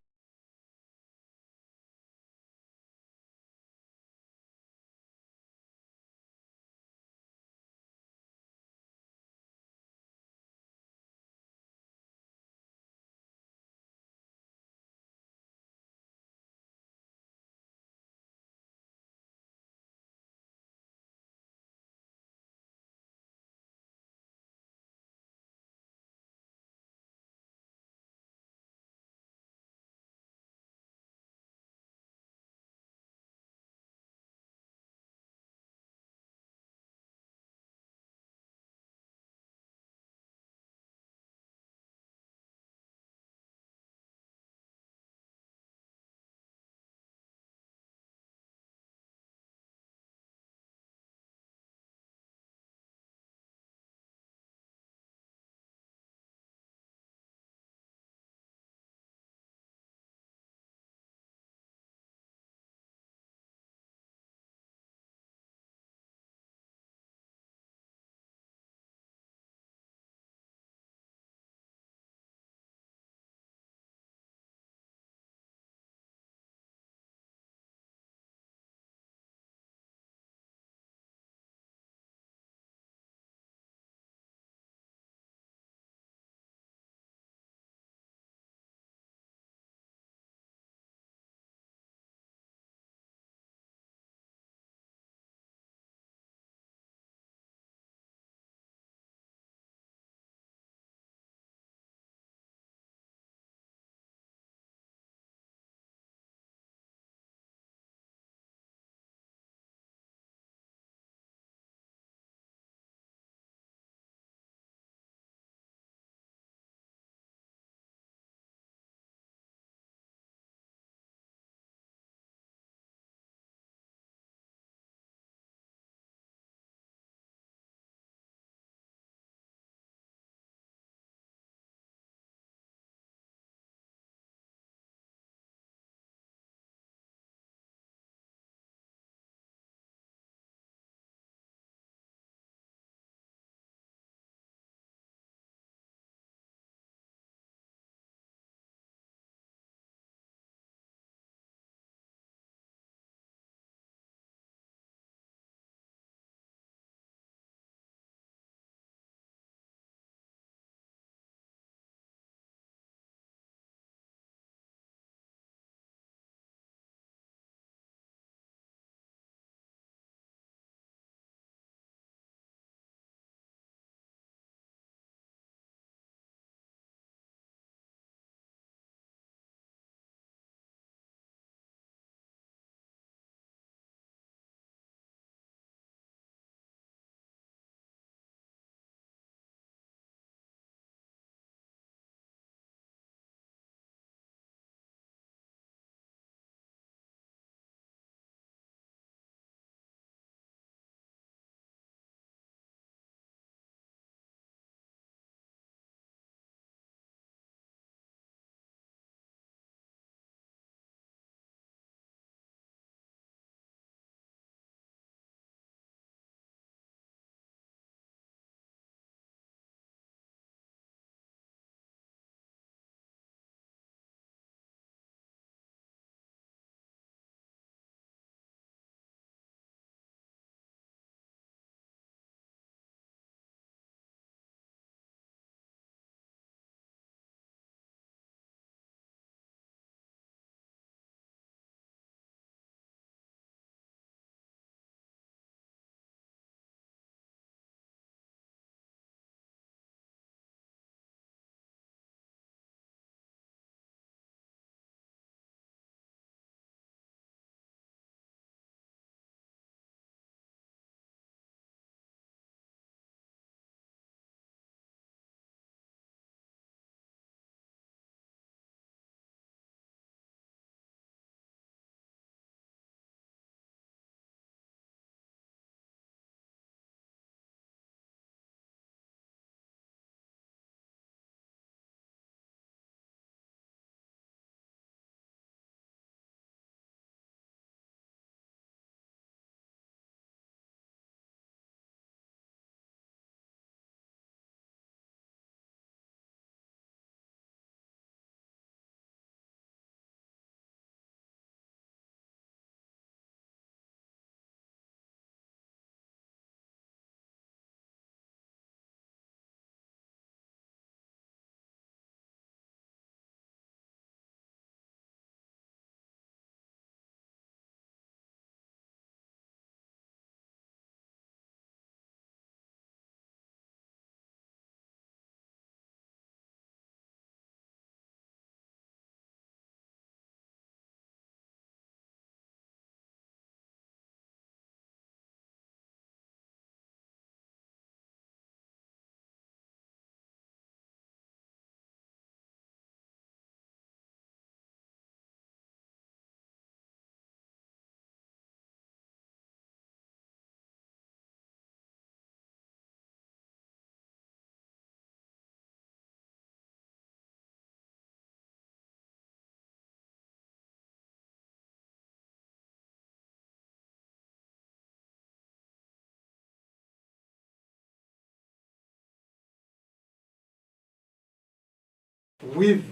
with,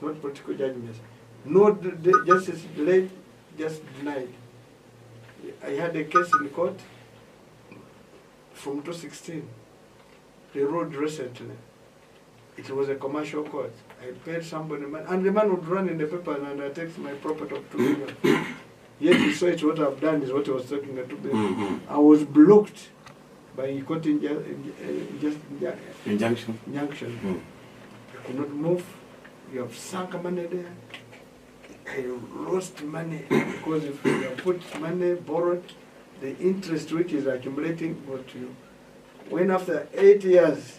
not political judgments. No justice delayed, just denied. I had a case in court from 2016. They ruled recently. It was a commercial court. I paid somebody money, and the man would run in the paper and I take my property of 2 million. Yet he saw it, what I've done is what he was talking about 2 million. I was blocked by court Injunction. I could not move. You have sunk money there. I lost money because if you have put money, borrowed, the interest which is accumulating, but you, when after 8 years,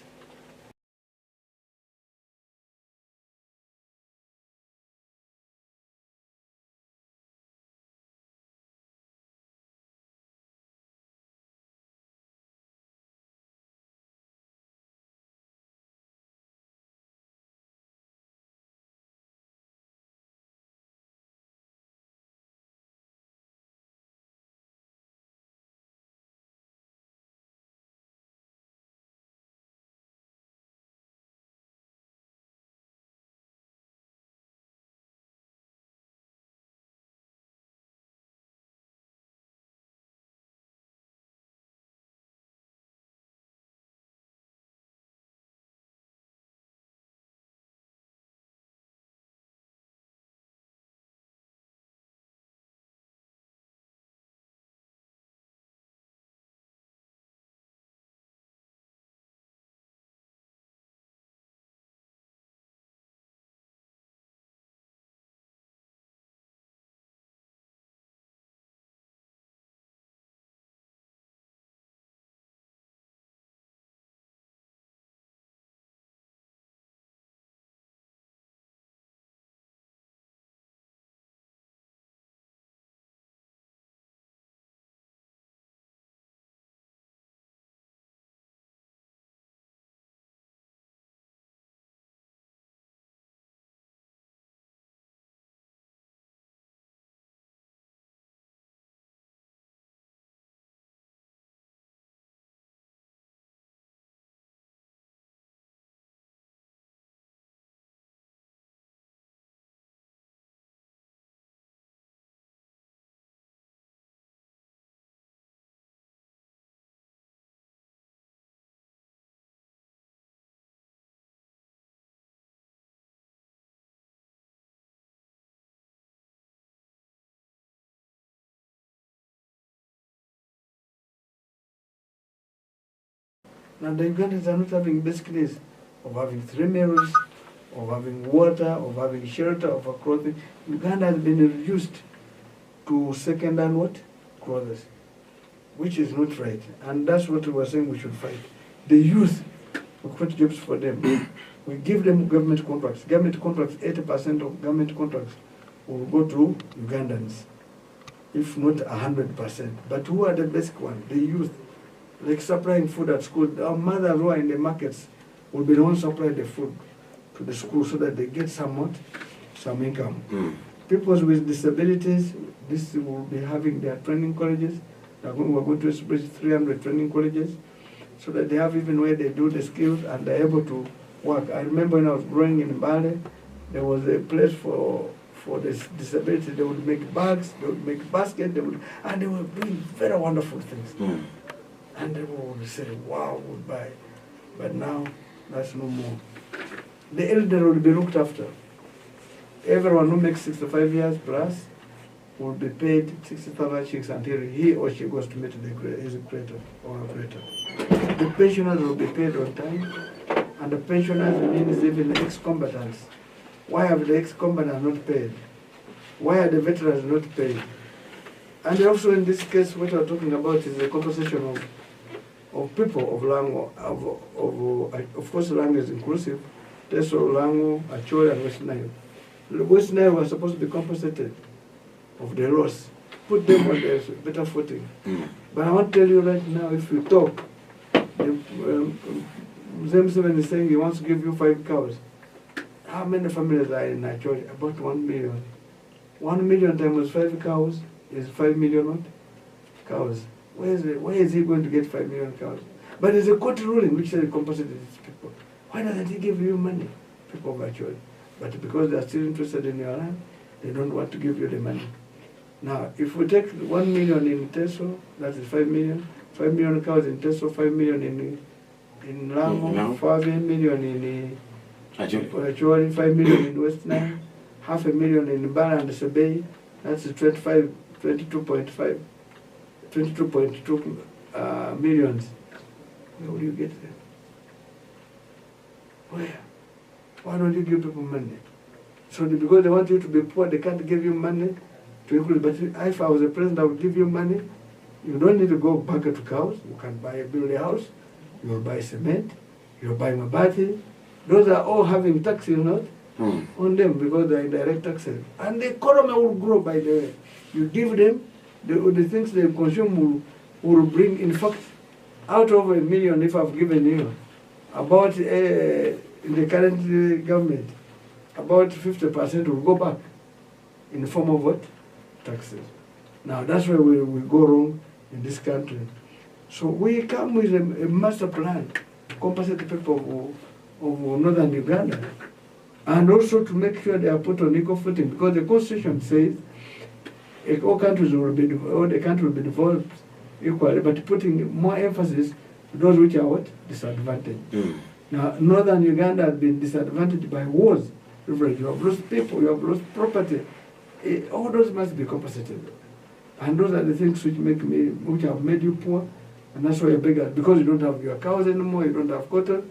now the Ugandans are not having basic needs of having 3 meals, of having water, of having shelter, of a clothing. Uganda has been reduced to second-hand what? Clothes, which is not right. And that's what we were saying we should fight. The youth, we create jobs for them. We give them government contracts. Government contracts, 80% of government contracts will go to Ugandans, if not 100%. But who are the basic ones? The youth. Like supplying food at school. Our mothers who are in the markets will be the ones supplying the food to the school so that they get some income. People with disabilities, this will be having their training colleges. We're going to establish 300 training colleges so that they have even where they do the skills and they're able to work. I remember when I was growing in Bali, there was a place for this disability. They would make bags, they would make baskets, and they were doing very wonderful things. And they would say, wow, would buy. But now, that's no more. The elder will be looked after. Everyone who makes 65 years plus will be paid 60,000 shillings until he or she goes to meet his creator or her creator. The pensioners will be paid on time, and the pensioners means even ex-combatants. Why have the ex-combatants not paid? Why are the veterans not paid? And also in this case, what we're talking about is the compensation of people of Lango, of course Lango is inclusive, Teso, Lango, Acholi, and West Nile. West Nile was supposed to be compensated of the loss, put them on a better footing. But I want to tell you right now, if you talk, Zem7 is saying he wants to give you 5 cows. How many families are in Acholi? About 1 million. 1 million times 5 cows is 5 million what? Cows. Where is he going to get 5 million cows? But there's a court ruling which says compensated these people. Why doesn't he give you money, people of Acholi? But because they are still interested in your land, they don't want to give you the money. Now, if we take 1 million in Teso, that is 5 million. 5 million cows in Teso, 5 million in Lango, 5 million in Acholi, 5 million in West Nile, 500,000 in Bala and Sebei. That's 22.2 millions. Where will you get them? Where? Why don't you give people money? So because they want you to be poor, they can't give you money to include. But if I was a president, I would give you money. You don't need to go back to cows. You can build a house. You will buy cement. You will buy mabati. Those are all having taxes, not on them, because they are direct taxes. And the economy will grow, by the way. You give them, the things they consume will bring, in fact, out of 1 million, if I've given you, about in the current government, about 50% will go back in the form of what? Taxes. Now, that's where we go wrong in this country. So we come with a master plan to compensate the people of northern Uganda, and also to make sure they are put on equal footing, because the Constitution says all the country will be developed equally, but putting more emphasis to those which are what? Disadvantaged. Now, northern Uganda has been disadvantaged by wars. You have lost people, you have lost property. All those must be compensated. And those are the things which have made you poor, and that's why you're beggars. Because you don't have your cows anymore, you don't have cotton,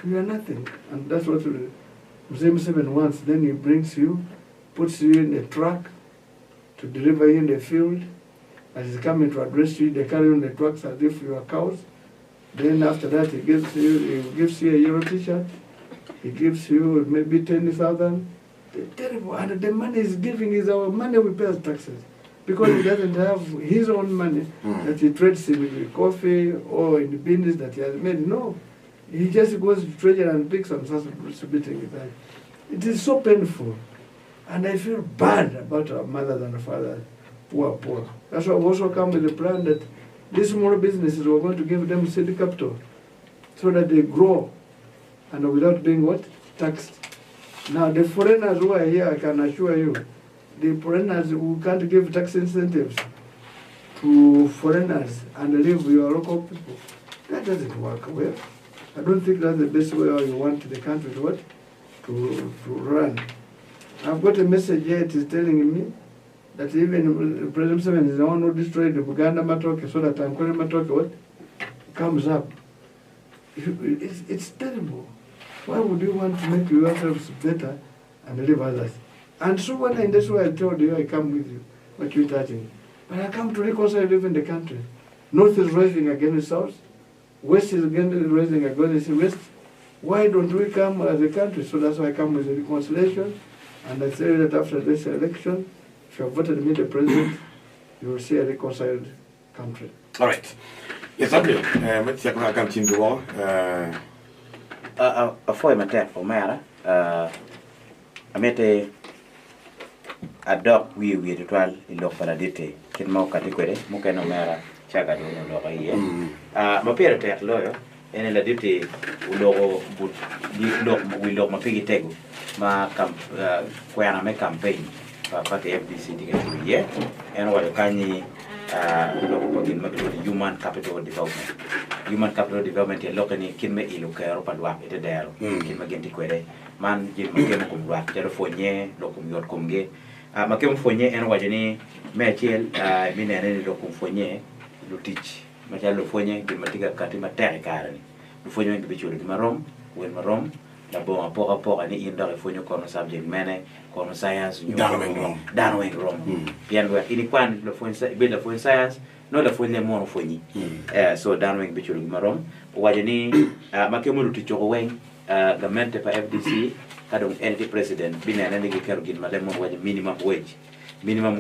you are nothing. And that's what Muslim wants. Then he brings you, puts you in a truck to deliver you in the field. As he's coming to address you, they carry on the trucks as if you are cows. Then after that, he gives you a Euro t-shirt. He gives you maybe 20,000. Terrible. And the money he's giving is our money we pay as taxes. Because he doesn't have his own money that he trades in with coffee or in the business that he has made. No. He just goes to treasury and picks and starts distributing it. It is so painful. And I feel bad about our mothers and fathers who are poor. That's why we also come with the plan that these small businesses, we're going to give them city capital so that they grow and without being what? Taxed. Now the foreigners who are here, I can assure you, the foreigners who can't give tax incentives to foreigners and leave your local people, that doesn't work well. I don't think that's the best way you want the country to what? To run. I've got a message here, it is telling me that even President Museveni is the one who destroyed the Buganda Matoke, so that Ankole Matoke what? Comes up. It's terrible. Why would you want to make yourselves better and leave others? And so when that's why I told you I come with you, what you're touching. But I come to reconcile even the country. North is rising against South. West is again rising against West. Why don't we come as a country? So that's why I come with a reconciliation. And I say that after this election, if you have voted me the president, you will see a reconciled country. All right. Yes, I will. Let's see how I continue to war. For my time for Mara, I met a dog we ritual in Lok Paradite, Kinmo Category, Mukano Mara, Chaga, my parent lawyer, and a dite will look my piggy tegu, my when I campaign, Party FDC to get to year, and what can you human capital development. Human capital development in locally can make you look at it there, can make it query. Man, give me a kumba, Telephone, locum your kumge. Makem Fonye and Wajani, Machel, mean any locum Fonye, you teach. Machel Fonye, give Matiga Katima Terricari. Before you individual in Marom, when Marom, la bon rapport and in the phone corner subject manner, corner science, downwing Rome. Piano inequan, the phone build a phone science, not a phone more phony. So downwing between Marom, Wajani, Makemuru to Chowang, the mentor for FDC. Kadong entity president bina nani gikarugin malemo waje minimum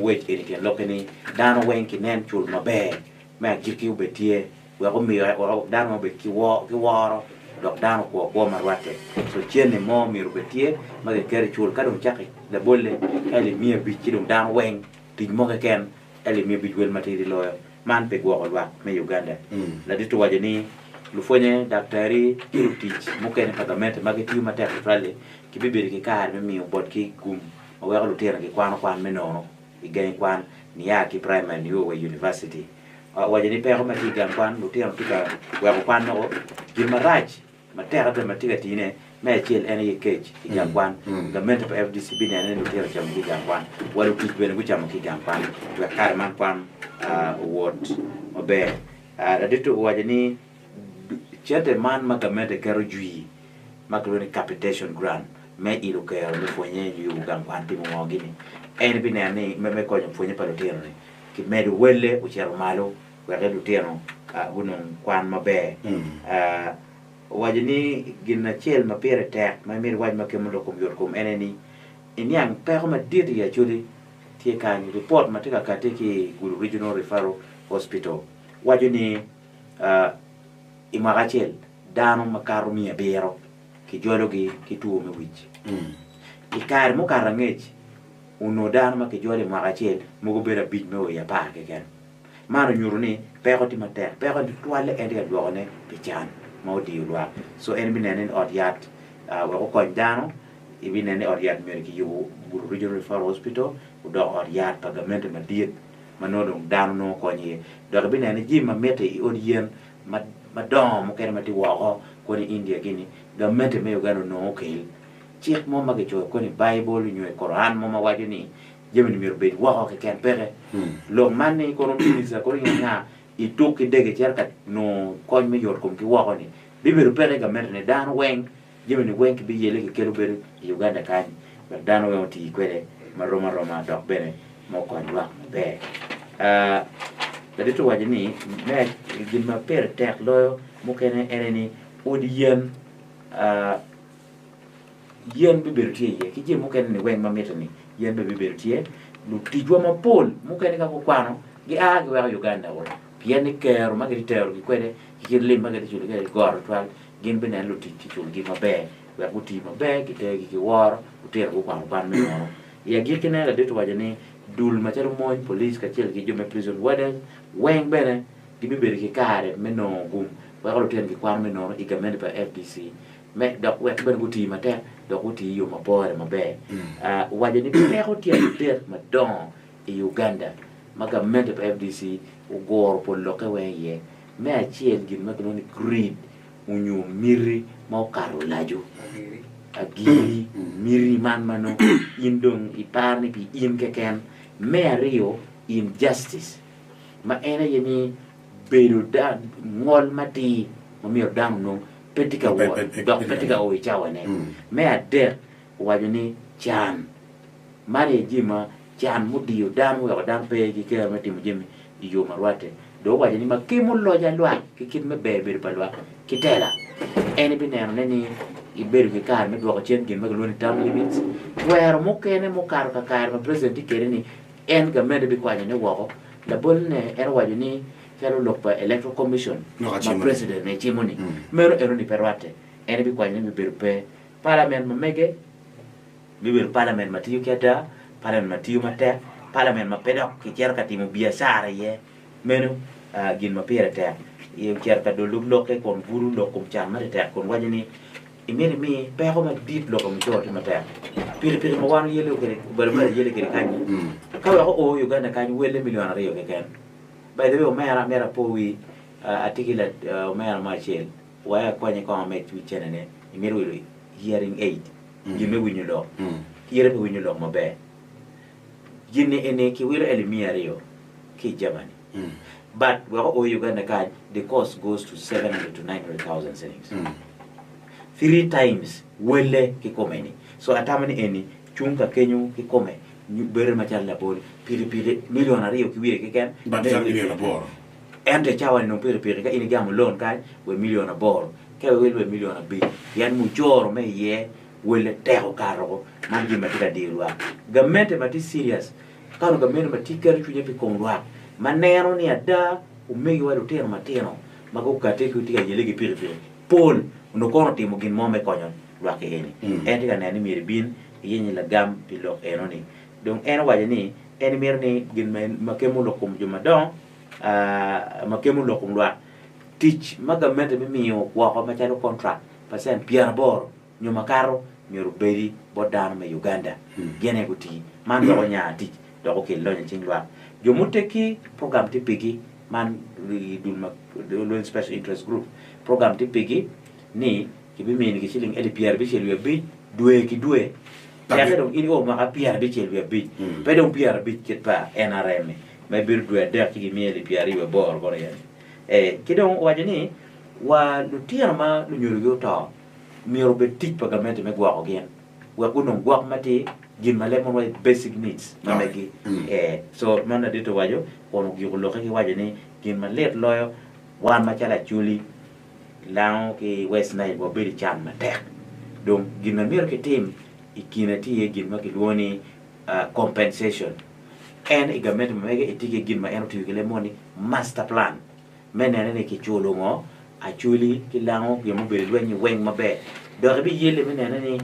wage ini ke lokani dano wen kinen chul mabe ma kiki ubetie wa ko mi wa dano be ki woro dok dano ko marwate so chene mo mi rubetie ma ke kere chul kadong chaki le bolle ele mi bi kidum dano wen tin mo ke ken ele mi bi wel matiri loyo man pe go olwa me Uganda la ditu waje ni lufonye daktari kiru tich mukene pagamete magi tiyo matek frale kibibiri ki kar me miyo bot ki gum aweka lutera ki kwan menono igany kwan ni yaki primary ni we university wajeni peko matiga kwan lutera tika weko kwan no gimaraj matera be matiga tine me chiel ene ye kech igam kwan government of FDCB ne ene lutera cham ki gam kwan walu tich bene ku cham ki gam kwan to kar man kwan award obe adito wajeni chete man magamete kero jui makaloni capitation grant me ilu kero me fonye yu gam kwanti mo ngini en bi ne me ko fonye palo tero ni ki medu wele uchero malo wele lutero bunun kwan mabe wajini gina chel mapere tek ma mir waj makemulo kum yor kum eneni inyang pero ma didi ya chuli tie kan report matika kateki Gulu Regional Referral Hospital wajini imagachel dano makaro mia bero ki jologi ki tuo me wich ikar mo karangech uno dano ma ki jole magachel mugo bera bij me o ya pa ke ken maro nyuruni pero ti mater pero di toile ende adwone pichan ma di lwa so en binene odiat wa ko dano ibinene odiat mer ki yu Gulu Regional Referral Hospital udo odiat pagamente madiet manodong dano no konye do binene jima mete odien madom mukere mati wako koni India gini government me Uganda no okay chik mo magicho koni Bible nywe Quran mo mawaji ni jemi mi rubedi wako ke ken pere lo mani kono minisa koni nga ituki dege cherka no kon me yor kom ki wako ni bibi rupere government ne dan weng jemi ni weng bi yele ke kelu bere Uganda kani dan weng ti kwere maroma dok bene mo kon wa be Dadito wajini me gima pere tek loyo mukene eneni odi yen biberutie ye kije mukene ni weng mameta ni yen biberutie lu tijwa mapol mukene ka kwano gi agi wa Uganda wo pieni kero magiri tero gi kwede kikirle magiri chule ke gor twal gin benen lu tiji chul gi mabe wa buti mabe gi gi wor utero ku kwan me no ya gikene dadito wajini dul macharo moy police ka chel gi jome prison wardens weng bene gibi beri ki kare meno gum wa ko ten ki kwan meno igamende pa FDC me dok wek ben guti mate dok guti yo mapore mabe waje ni pe ko tie ter madon e Uganda magamende pa FDC ugor po loke weye me achiel gin magno ni greed unyu miri ma karo laju agiri miri man mano indong iparni pi in keken me ario injustice ma ena yeni beru da ngol mati mamir dam no petika wo dok petika o chawane me ade wajuni chan mari jima chan mudio dam wo dam pe ki ke mati mujimi yo marwate do wajuni makimu loja lwa kikit me bebe balwa kitela eni binero neni iberu ki kar me dwoko chen gin magloni tam limits wero mukene mukar ka kar ma president kereni en ga mede bi kwanya ne woko la bolne er wajuni fero lokpa electoral commission ma president ne chimoni mero ero ni perwate en bi kwanya mi beru pe parliament ma mege mi beru parliament ma tiyu keda parliament ma tiyu mate parliament ma pedok ki cerka timu biasara ye meno gin ma pere te ye cerka do lugloke kon buru lokum chamare te kon wajuni imeni mi peko ma dit lokum choti mate pire ma wan yele kere barbar yele kere kanyi kawa ko Uganda kanyi wele million riyo keken by the way mera po wi article mera ma chel waya kwanye ko ma tu chenene imeri wi hearing aid yime winyu lo yere pe winyu lo mabe yine ene ki wile elimia riyo ki Germany but we ko Uganda kanyi the cost goes to 700 to 900,000 shillings 3 times wele ki komeni so atamani eni chunga kenyu ki kome bere machal la bol piri million ariyo kiwe keken batang million aboro ente chawa no piri ka ini gamu loan kai we million aboro ke we million abi yan mu choro me ye wele teo karo mangi matika dirwa gamente mati serious karo gamente mati kari chunye pi kongwa manero ni ada umegi wale utero mateno mago kate kutika yelegi piri pol unokono timo gin mome konyon lwake eni ente ka nani miri bin yenye la gam pilo enoni donc en wajani en mirni gin makemu lokum jumadon makemu lokum lwa teach magamete mimiyo wako machalo contract percent pier boro nyuma karo nyoro beri bodan me Uganda gene guti man do nya teach do ko kel lonya chingwa jomuteki program tipigi man do special interest group program tipigi ni kibimi ni kichiling LPR bi chelwe bi due ki due ya do ini o ma PR bi chelwe bi pedon PR bi ketpa NRM me bir due der ki mi LPR we bor ya kidon wajani wa lutier ma lu nyuru to miro be tik pagamento me gwa ogen wa kuno gwa mate gin male mo basic needs mamegi so mana dito wajo kono gi lo ke wajani gin male loyo wan ma chala chuli lao ke west nile bo be cham matek donc gin na mir ke team ikinati gin ma ke luoni compensation en igamento mege etike gin ma eno tikele moni master plan menene ne ke chulo ngo actually kilango ke mo be lwenyi weng mabe do bi yele menene ni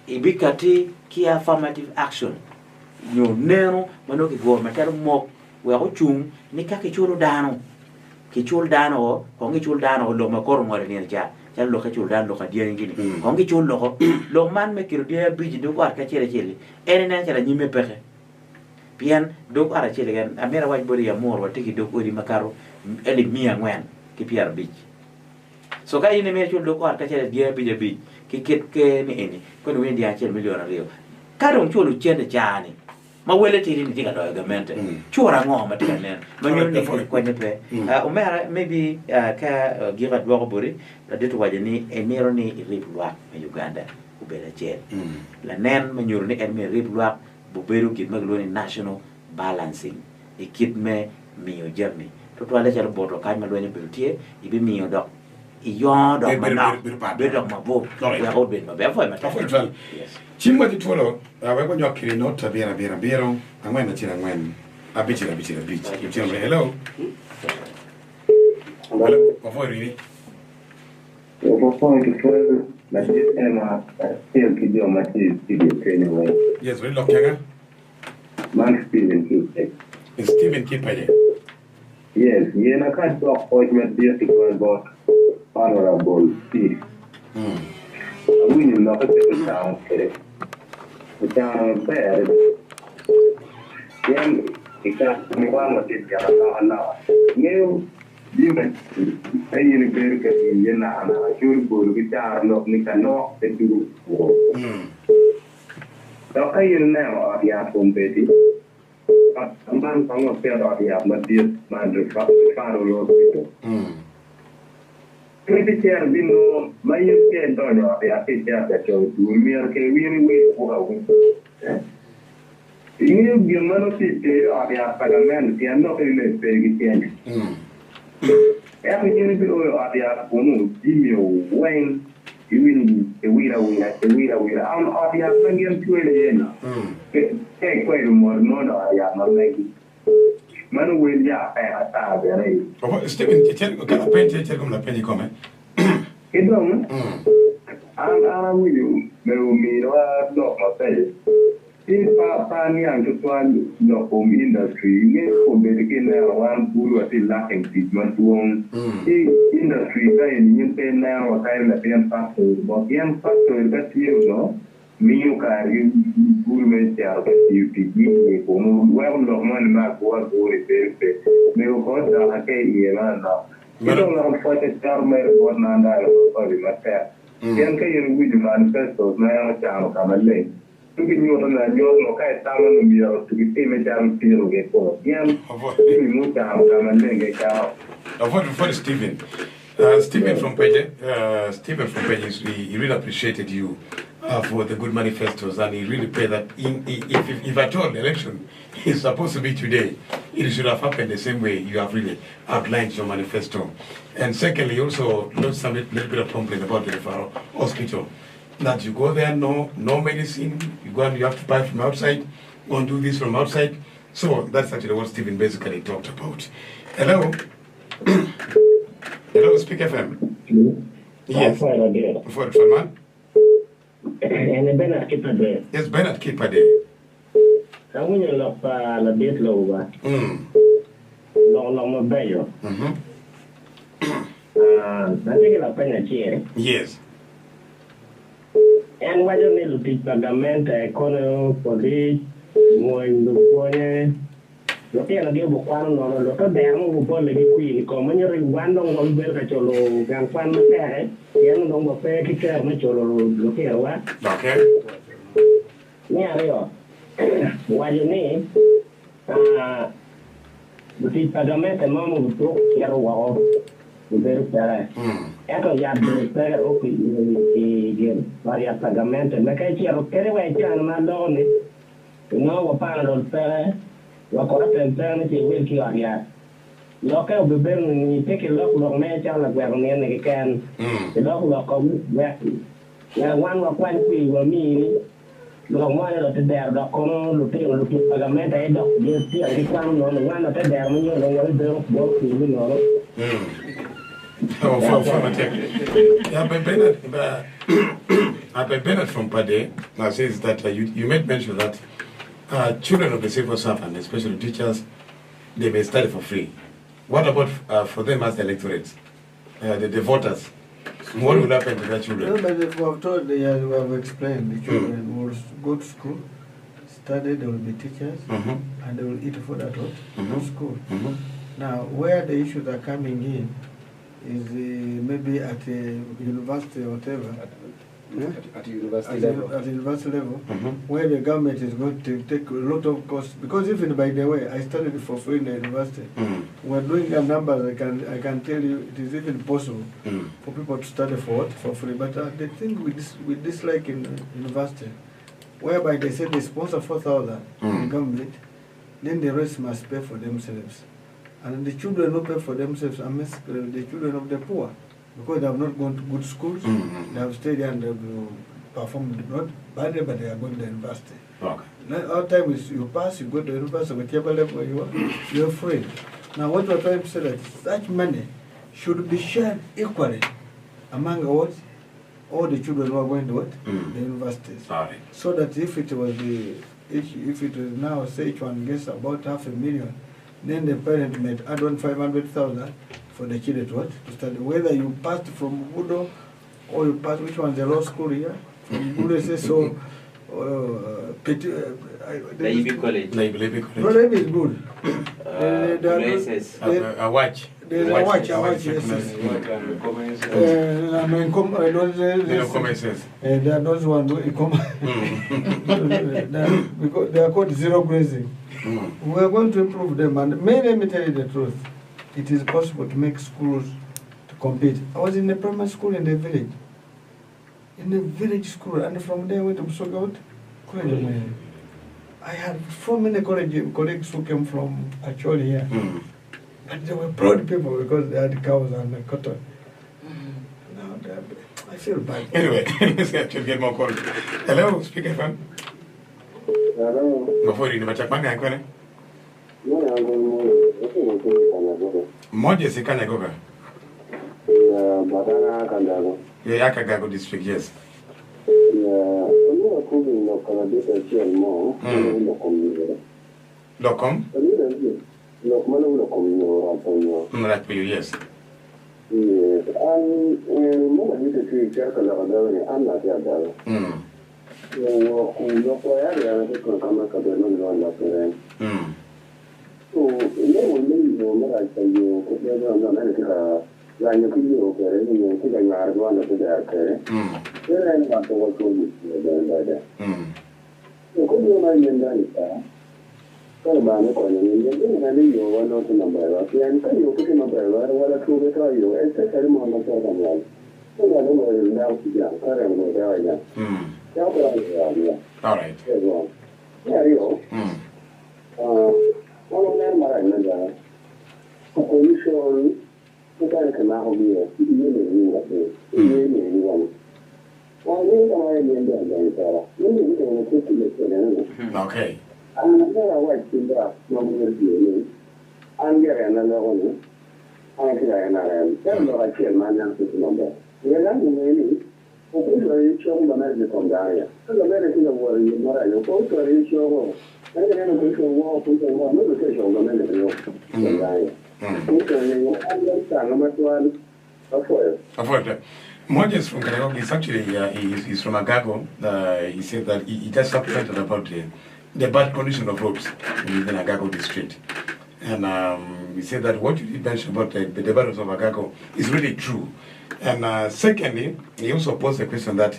ibikati ki affirmative action nyo nero mano ki go mater mo we ko chung ni ka ke chulo dano ki chul dano ko ngi chul dano lo ma kor ngore ni ja lo ka chul dano lo ka dia ngini ko ngi chul lo man me kiro dia biji do war ka chere chere ene nan chere nyime pexe pian dok ara chele gan amera waj bori ya mor wa tiki dok ori makaro eli mia ngwen ki piar bij so ka ine me chul dok ar ka chele dia bija bij ki ket ke ni eni ko no wendi a chele million rio ka don chulu chende chani ma wele tiri ni diga do gamente chura ngo ma tiga nen ma nyon ni ko ne pe o mera maybe ka gira do bori la deto wajani emero ni ripwa me Uganda ubela chele la nen ma nyuru ni en me ripwa buberu kit magloni national balancing e kit me miyo jammi to ale chalo boto kany malwenye berutie ibi miyo dok iyo dok mana be dok mabo ya od ben mabe foi mata yes chimwa ditolo we ko nyokiri no tabira bira angwen na chira ngwen abichira bich chiro hello ko foi rini ko foi to further la sistema still kidio mati studio training way yes we look yaga man Steven Kipaye yes yena ka to appointment dia tikwa honorable Steve we ni no ka down kere down there yan ika mi wa mo ti ya na ngeu dime ayini beru ka yena ana jur bolu bi tar no ni ka no te duru to ayini na ya kompeti man pango pero ya madir man de faro lo bito Kini cer bino mayu ke dono ya ke cer ta cho dumier ke wiri wi ko awu ini gimana sih te ya pagamen dia no ke le pergi tian ya ini bi o ya kono dimio wen iwin ke wira am ya pengen tuele yena ke kwelu mo no ya malegi manu wel ya ata bere Steven tell kana pente tell comme la peine comme ke don ana wilu me mi no ma pe pa ni an to no home industry ne ko be ke na wan buru ati lacking treatment won industry ka ni pe na wa ka la pen factor bo bien factor ka ti no mi ka ri buru me ya ka ti ni ko mo wa no man ma ko wa ko re pe me ko da ka ye na ito na ko ta tarme ko na nda ko ri ma ta yan ka yin wi manifesto na ya ta ka male tuki nyoto na nyoto kai tama no mira tuki teme jam tiro ge ko yam ni muta kama ndenge ka for Stephen from Peje he really appreciated you for the good manifestos, and he really prayed that if at all the election is supposed to be today, it should have happened the same way you have really outlined your manifesto. And secondly, also lodged some little bit of complaint about the referral hospital. That you go there, no medicine, you go and you have to buy from outside, go and do this from outside. So that's actually what Stephen basically talked about. Hello? Hello, Speak FM. Yes. For man? And Bernard Kipade. Yes, Bernard Kipade. I want you to la bit lower. long bello. Nanti kita penyaci. Yes. And why don't you teach pagamento, economy, police, more in the point? Look at the bukan no look at them who bought the queen. Come when you're one long bell cacholo, can find the pair. Young don't go pay care, macholo, look here, what? Okay. Yeah, what you need? The teach pagamento, mom will talk here a while. Very fair. Eto ya de opi varias pagamento. Me que quiero que le voy a echar una dona. No voy a pagar los peres. Voy a correr pensando si voy a quitar. Lo que voy a ver ni te que lo me echan la guardia ni que can. Lo como ve. La one va a cumplir con mi. Lo más lo te dar lo como lo que pagamento es lo que cuando no van a te dar no lo voy a dar por si no. Oh, for yeah, but Bernard from Pade says that you made mention that children of the civil servant, especially teachers, they may study for free. What about for them as the electorate, the voters? What will happen to their children? No, but if we have told, we have explained, the children will go to school, study, they will be teachers, and they will eat food at what? School. Now, where the issues are coming in is maybe at a university or whatever. At university level. At university level, where the government is going to take a lot of costs. Because even, by the way, I studied for free in the university. We're doing the numbers, I can tell you it is even possible for people to study for what? For free. But the thing with this like in university, whereby they say they sponsor 4,000 in government, then the rest must pay for themselves. And the children don't pay for themselves unless the children of the poor, because they have not gone to good schools, they have stayed there and they have performed not badly, but they are going to the university. Okay. Now, our time is you pass, you go to the university, whatever level you are, you're free. Now, what we're trying to say that such money should be shared equally among what? All the children who are going to what? The universities. Right. So that if it was now, say each one gets about 500,000, then the parent might add on 500,000 for the children what? To study. Whether you passed from Gulu or you passed, which one's the law school here? From Gulu, say so. Naibi College. No, Naibi is good. Places. A watch. There's a watch, yes. There are those ones who because they are called zero grazing. We are going to improve them, and let me tell you the truth. It is possible to make schools to compete. I was in a primary school in the village. In a village school, and from there I went to Busogot College. I had so many colleagues who came from Acholi here. But they were proud people because they had cows and cotton. Now I feel bad. Anyway, let's get more calls. Hello, speaker fan. Hello. Before you never Moja sikanya goga. Badana Kandago. Yeah, Yakagago district, yes. Yeah, I'm cooking no Canada more. Locom? Look, Manu, Like you, yes. yes. And more than you to check a lot of I'm not there. No, I can come back and so, no, I say you could never America. Like you could you could are one of the there. Then I want to work on it. So, could you mind that? So, man, I mean, you are not in a better. And can you put in a better? What a true tell you, especially on the second one. So, I don't know now to get current there again. All right. Yeah, you one of them are another. You sure you can't come out here. You one. Well, we don't Okay. I'm not white in the no I'm getting another one. I'm getting another. That's not like a man number. We're not really. Hopefully, show the message from Gaia. I'm a very good word in what I suppose to reach your home. I don't know if you want to go on the message from Gaia. Mojes from Karaoke is actually he's from Agago. He said that he just supplemented about the bad condition of roads within Agago district. And he said that what you mentioned about the development of Agago is really true. And secondly, he also posed the question that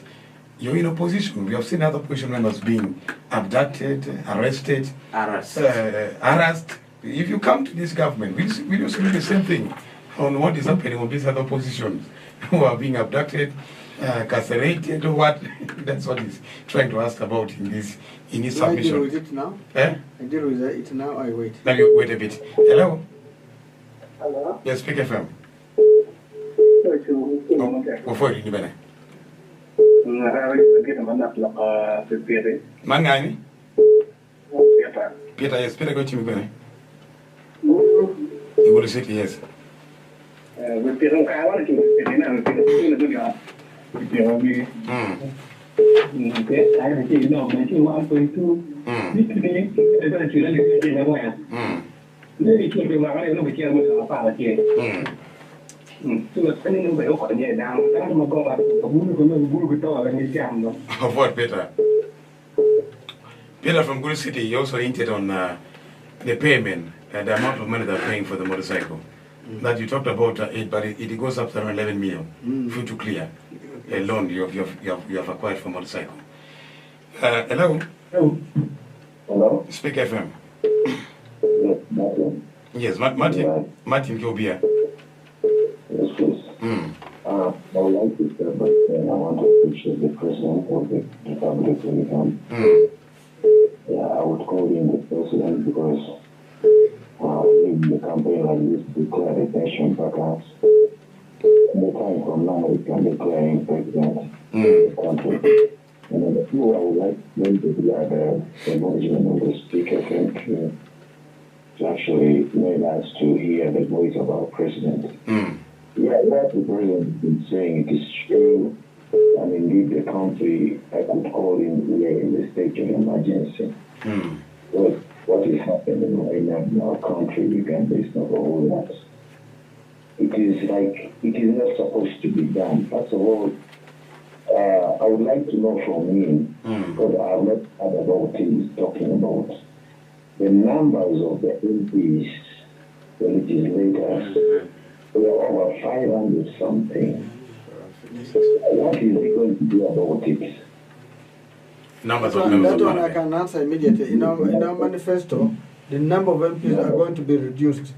you're in opposition. We have seen other opposition members being abducted, arrested, harassed. If you come to this government, will you see the same thing on what is happening on these other oppositions who are being abducted, castrated, or what? That's what he's trying to ask about in his submission. I deal with it now. I deal with it now. I wait. Now you wait a bit. Hello. Hello. Yes, speak FM. Before you even. Mangani. Peter, yes, Peter, go to me. You will say yes. Of what, Peter? Peter from Gulu City, you also hinted on the payment, the amount of money they're paying for the motorcycle. That you talked about it, but it goes up to around 11 million for you to clear a loan you have acquired for motorcycle. Hello? Hello? Speak FM. Yes, Martin. Yes, Martin Kobia. Yes, please. I would like to say, but I want to appreciate the president of the Republic when he comes. Yeah, I would call him the president because in the campaign like this, declare the nation perhaps. The time from now, we can declare him president of the country. And number two, I would like them to be at the acknowledgement of the speaker to actually made us to hear the voice of our president. Yeah, what the president has been saying, it is true. And indeed, the country, I could call him, we are in the state of emergency. What is happening right now in our country, Uganda, is not a whole lot. It is not supposed to be done. First of all, I would like to know from him, because I have not heard about him talking about the numbers of the MPs, the legislators. We are over 500 something. What is he going to do about it? Numbers of members that of one I parliament. can answer immediately. In our manifesto, the number of MPs are going to be reduced.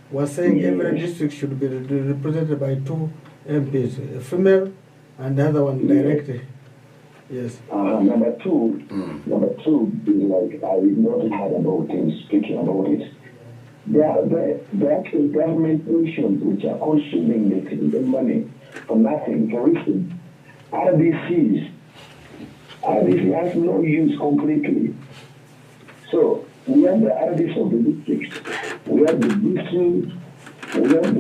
We're saying every district should be represented by 2 MPs, a female and the other one directly. Yes. Number two is like I did not heard about him speaking about it. There are actual government missions which are consuming the money for nothing. For instance, RDCs has no use completely. So we have the RDC of the district, we have the district, we have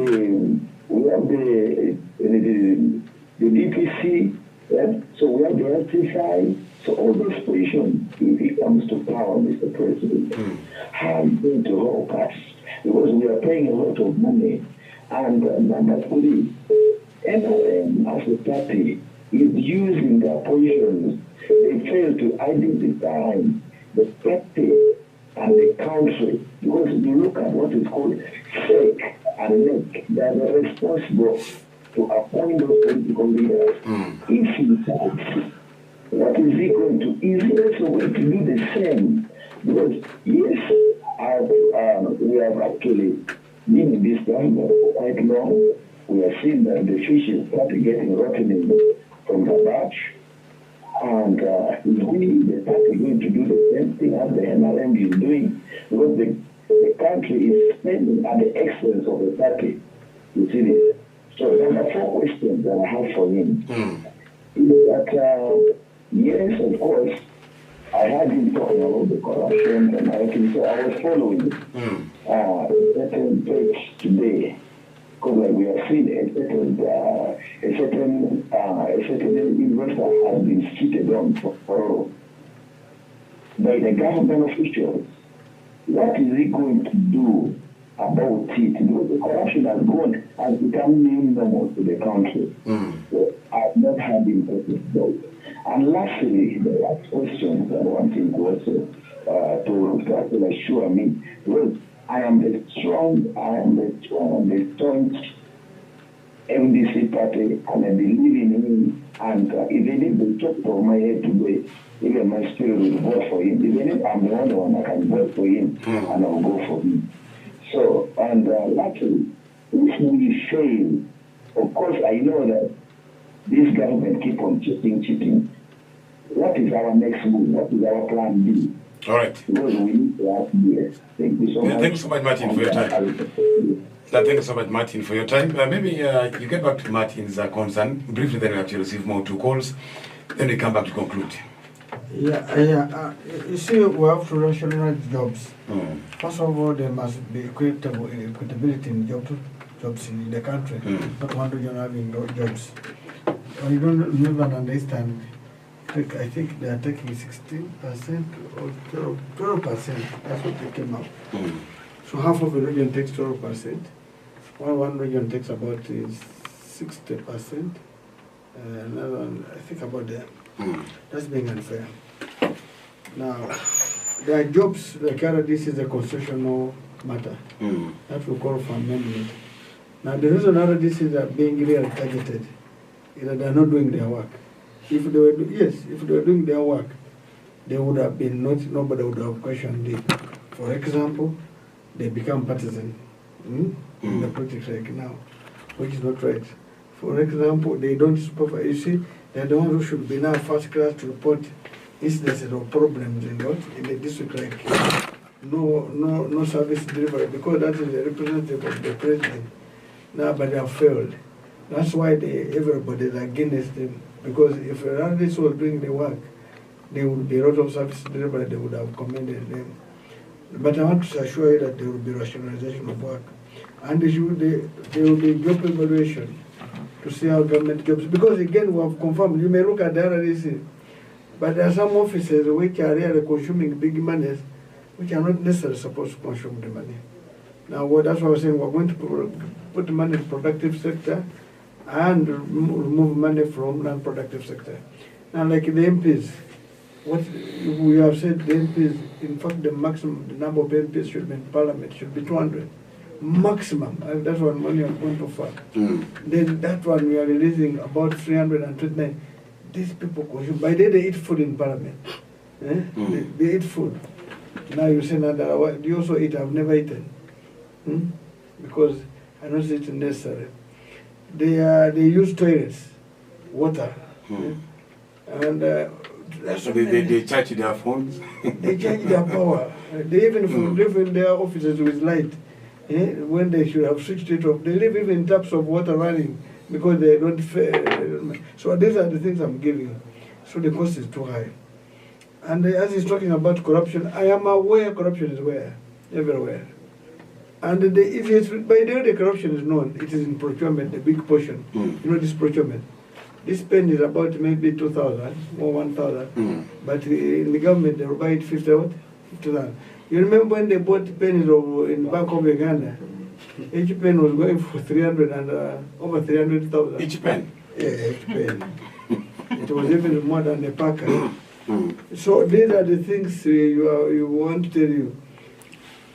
the DPC, yeah? So we have the LTSI. So all those positions, if it comes to power, Mr. President, are going to help us because we are paying a lot of money. And number three, NOM as a party is using their positions. They fail to identify the party and the country because if you look at what is called SEC and NEC, they are responsible to appoint those political leaders. If he decides, what is he going to? Is he also going to do the same? Because yes, we have actually been in this government for quite long. We have seen that the fishes started getting rotten from the batch. And is we, the party, going to do the same thing as the NRM is doing? Because the country is spending at the expense of the party. You see this? So number 4 questions that I have for him is that, yes, of course, I heard him talking about the corruption and everything, so I was following certain page today. Because like we have seen a certain investor has been cheated on for by the government officials. What is he going to do about it. Because the corruption has become new normal to the country. So I've not had important those. And lastly, the last question that I want to also to actually assure me, because I am the strong MDC party, and I believe in him. And even if the top of my head today, even my spirit will vote for him. Even if I'm the only one, I can vote for him, and I'll go for him. So, and luckily, if we fail, of course, I know that this government keep on cheating. What is our next move? What is our plan B? All right. Because we need to ask yes. Thank you so much. Thank you so much, Martin, for your time. Thank you so much, Martin, for your time. Maybe you get back to Martin's concern briefly, then we have to receive more 2 calls. Then we come back to conclude. Yeah. You see, we have to rationalize jobs. First of all, there must be equitability in jobs in the country. Not one region having no jobs. You don't even understand. I think they are taking 16% or 12%. That's what they came up. So half of the region takes 12%. One region takes about 60%. Another one, I think about that. That's being unfair. Now, there are jobs, like this is a constitutional matter. That we call for amendment. Now, the reason this is being really targeted is that they are not doing their work. If they were, if they were doing their work, they would have been nobody would have questioned it. For example, they become partisan in the politics like now, which is not right. For example, they don't supervise. You see, they're the ones who should be now first class to report instances or problems in the district, like no service delivery, because that is the representative of the president. Now, but they have failed. That's why everybody is against them. Because if this was doing the work, there would be a lot of service delivery, they would have commended them. But I want to assure you that there will be rationalization of work. And there will be job evaluation to see how government jobs, because again we have confirmed, you may look at the RDC, but there are some offices which are really consuming big monies, which are not necessarily supposed to consume the money. Now that's why I was saying we're going to put the money in the productive sector and remove money from non-productive sector. Now, like the MPs, what we have said, the MPs, in fact, the maximum, the number of MPs should be in Parliament should be 200. Maximum. That's one money I'm going to fund. Then that one we are releasing about 329. These people consume. By the day they eat food in Parliament. They eat food. Now you say, now, do you also eat? I've never eaten. Because I don't think it's necessary. They use toilets, water, and so they charge their phones. They charge their power. They even live in their offices with light. When they should have switched it off, they live even in taps of water running because they don't. So these are the things I'm giving. So the cost is too high. And as he's talking about corruption, I am aware corruption is everywhere. And the easiest, by the way the corruption is known, it is in procurement, the big portion. You know this procurement. This pen is about maybe 2,000 or 1,000. But in the government, they will buy it 50,000. You remember when they bought pens in Bank of Uganda? Each pen was going for 300 and over 300,000. Each pen? Yeah, each pen. It was even more than a packer. So these are the things you want to tell you.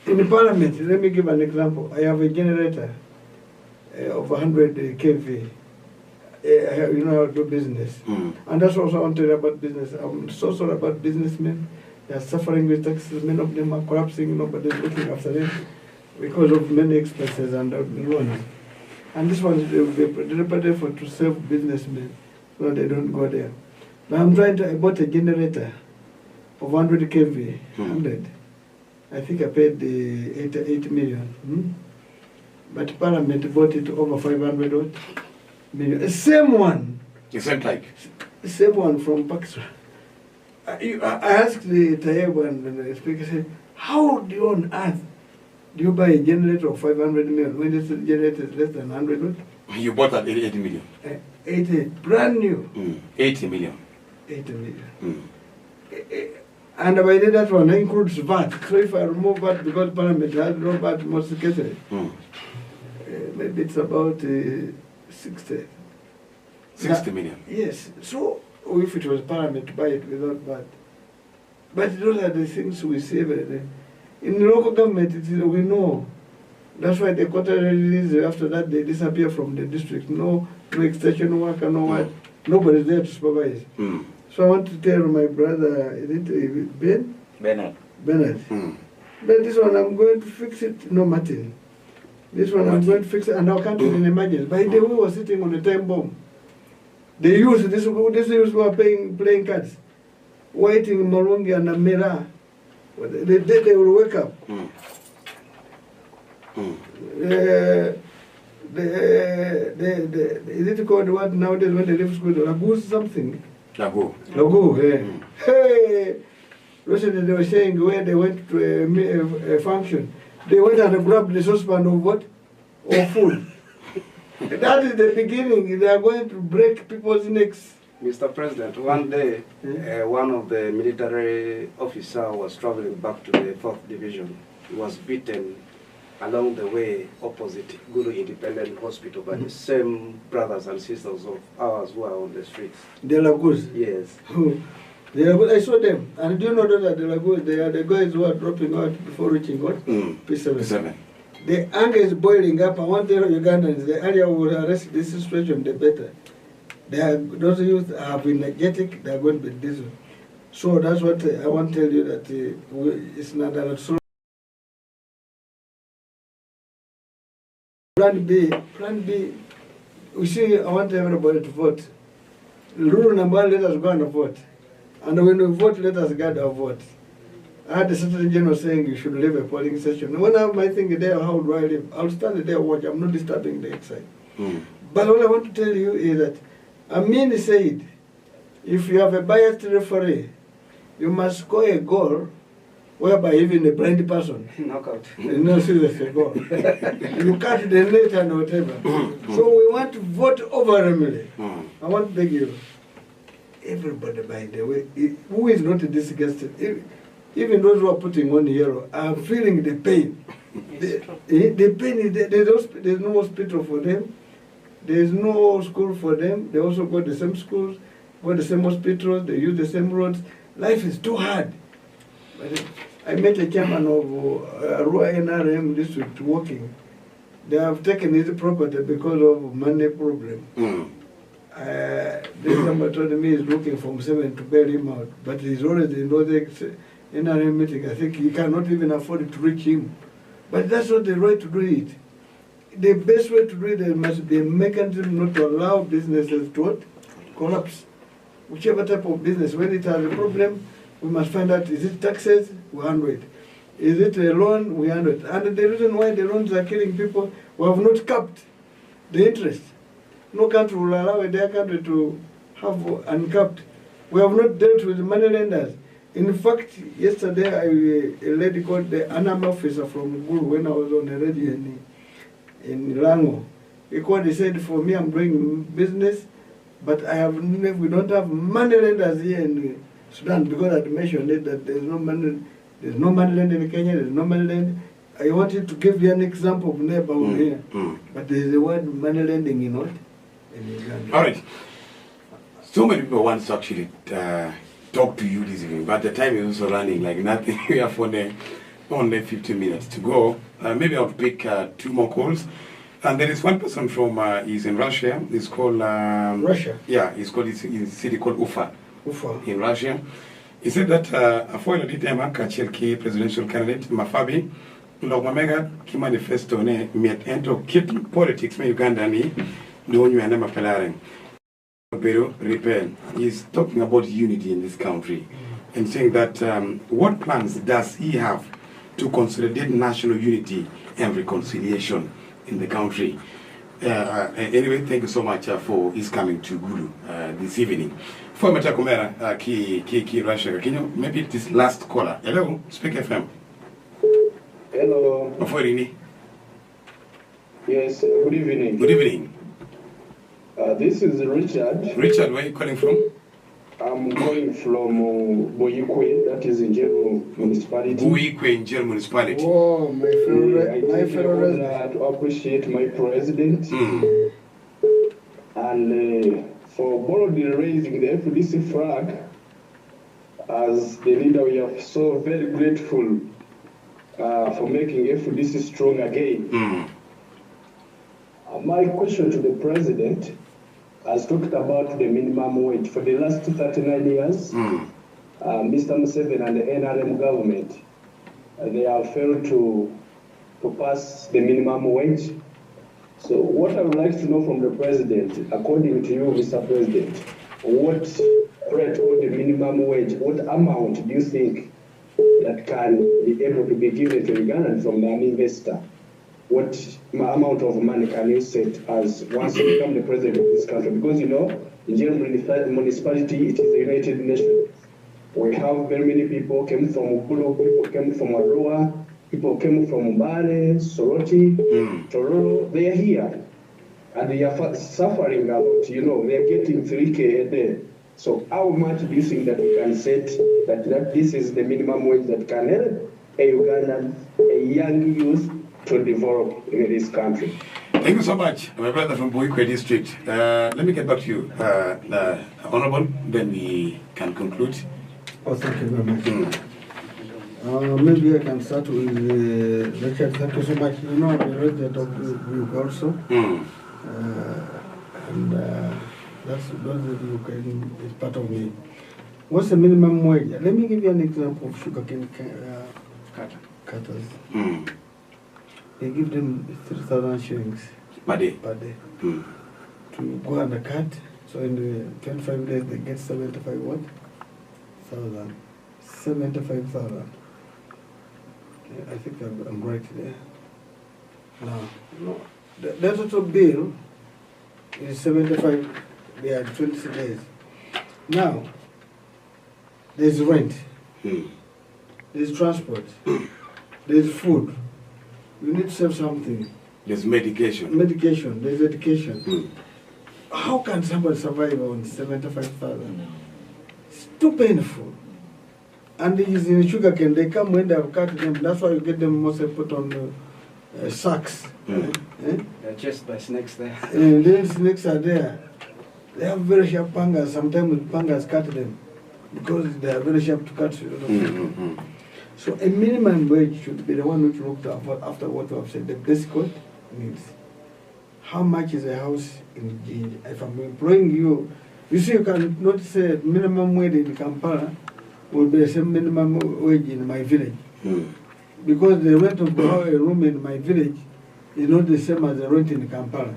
In the Parliament, let me give an example. I have a generator of 100 kV. You know how to do business. And that's also I want to tell you about business. I'm so sorry about businessmen. They are suffering with taxes. Many of them are collapsing. Nobody's looking after them because of many expenses and loans. And this one will be deliberate for to save businessmen so they don't go there. But I bought a generator of 100 kV, 100. I think I paid the 8 million. But Parliament bought it over 500 million. The same one. The same type. The same one from Pakistan. I asked the Tayeb and the speaker said, how do you on earth do you buy a generator of 500 million when this generator is less than 100 watt? You bought at 80 million. 80, brand new. 80 million. 80 million. And by then that one includes VAT. So if I remove VAT because Parliament has no VAT most cases, maybe it's about 60. 60 million. Yes. So if it was Parliament to buy it without VAT. But those are the things we see every day. In local government, we know. That's why the quarterly release, after that, they disappear from the district. No extension worker, no what. Nobody's there to supervise. So I want to tell my brother, is it Ben? Bernard. But this one I'm going to fix it. No, Martin. This one I'm going to fix it, and our country is in emergency. By the way, we were sitting on a time bomb. They used this youth who are playing cards, waiting in Morungi and Amira. The day they will wake up. Is it called what nowadays when they leave school? Lagu something. Lagu, yeah. Hey! Recently they were saying where they went to a function. They went and grabbed the saucepan of what? Of food. That is the beginning. They are going to break people's necks. Mr. President, one day, one of the military officers was traveling back to the 4th Division. He was beaten along the way opposite Gulu Independent Hospital by the same brothers and sisters of ours who are on the streets. The Lagus? Yes. They are, I saw them. And do you know that the Lagus, they are the guys who are dropping out before reaching what? P7. The anger is boiling up. I want to tell Ugandans, the earlier we will arrest this situation, the better. Those youth have been energetic, they are going to be diesel. So that's what I want to tell you, that it's not that slow. Plan B, we see, I want everybody to vote. Rule number one, let us go and vote. And when we vote, let us guard our vote. I had a certain general saying you should leave a polling session. When I might think there, how do I live? I'll stand there and watch. I'm not disturbing the exercise. But what I want to tell you is that Amin said, if you have a biased referee, you must score a goal whereby even a blind person knockout. No serious a goal. You cut the net and whatever. So we want to vote overwhelmingly. I want to beg you, everybody, by the way, who is not disgusted, even those who are putting on yellow, are feeling the pain. The pain is there's no hospital for them. There's no school for them. They also go to the same schools, go to the same hospitals, they use the same roads. Life is too hard. But I met a chairman of Rua NRM district working. They have taken his property because of money problem. This somebody told me he's looking from 7 to bail him out. But he's already in those NRM meeting. I think he cannot even afford to reach him. But that's not the right to do it. The best way to do it, there must be a mechanism not to allow businesses to what? Collapse. Whichever type of business, when it has a problem, we must find out, is it taxes? We handle it. Is it a loan? We handle it. And the reason why the loans are killing people, we have not capped the interest. No country will allow their country to have uncapped. We have not dealt with money lenders. In fact, yesterday, a lady called the ANAM officer from Gulu, when I was on the radio in Lango, he called, he said, for me, I'm doing business, but we don't have money lenders here in Sudan, because I mentioned it, that there's no money lending in Kenya, there's no money lending. I wanted to give you an example of neighborhood here, but there's the word money lending in what? In Uganda. All right. So many people want to actually talk to you this evening, but the time is also running like nothing. We have only 15 minutes to go. Maybe I'll pick 2 more calls. And there is one person from, he's in Russia. It's called... Russia? Yeah, it's a city called Ufa. Ufa. In Russia. He said that a foil of the time, Kachelki presidential candidate, Mafabi, Logmamega, ki manifesto ne, miet ento kit politics me Uganda ni, no new anema pelaren. Pero repair. He's talking about unity in this country and saying that what plans does he have to consolidate national unity and reconciliation in the country. Anyway, thank you so much for his coming to Gulu this evening. For Metakomera, Ki Russia, can you maybe this last caller? Hello, Speak FM. Hello. Maforini. Yes, good evening. Good evening. This is Richard. Richard, where are you calling from? I'm calling from Boyikwe, that is in Jeru municipality. Buikwe in Jeru municipality. Oh, my favorite. I My take the favorite. honor to appreciate my president and for boldly raising the FDC flag. As the leader, we are so very grateful for making FDC strong again. My question to the president has talked about the minimum wage. For the last 39 years, Mr. Museveni and the NRM government, they have failed to pass the minimum wage. So what I would like to know from the president, according to you, Mr. President, what rate of the minimum wage, what amount do you think that can be able to be given to Uganda from an investor? What amount of money can you set as once you become the president of this country? Because in Jeru municipality, it is a United Nations. We have very many people came from Gulu, people came from Arua, people came from Mbale, Soroti, Tororo. They are here. And they are suffering a lot, they are getting 3K a day. So how much do you think that we can set that this is the minimum wage that can help a Ugandan, a young youth to develop in this country? Thank you so much, my brother from Buikwe district. Let me get back to you, Honorable, then we can conclude. Oh, thank you very much. Maybe I can start with Richard. Thank you so much. I'm a resident of Buik also. That's the Ukraine is part of me. What's the minimum wage? Let me give you an example of sugarcane cutters. They give them 3,000 shillings Per day. To go and cut. So in the 25 days they get 75 what? 75,000. I think I'm right there. Now, the total bill is 75. They are 20 days. Now, there's rent, there's transport, there's food. You need to save something. There's medication. There's education. How can somebody survive on 75,000? It's too painful. And it is in sugarcane. They come when they have cut them. That's why you get them mostly put on sacks. They're chased by snakes there. And then snakes are there. They have very sharp pangas. Sometimes with pangas cut them because they are very sharp to cut. So a minimum wage should be the one which looked after what we have said. The basic needs. How much is a house in Jinja? If I'm employing you, you see, you can not say minimum wage in Kampala will be the same minimum wage in my village. Because the rent of a room in my village is not the same as the rent in Kampala.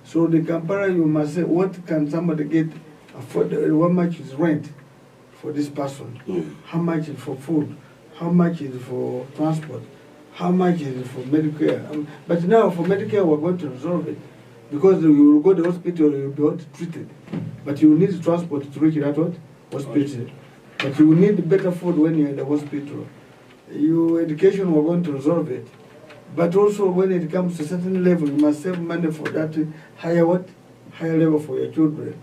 So the Kampala, you must say, what can somebody get afford? How much is rent for this person? How much is for food? How much is for transport? How much is for Medicare? But now for Medicare, we're going to resolve it. Because you will go to the hospital, you will be treated. But you will need transport to reach that hospital. But you will need better food when you're in the hospital. Your education, we're going to resolve it. But also when it comes to a certain level, you must save money for that higher level for your children.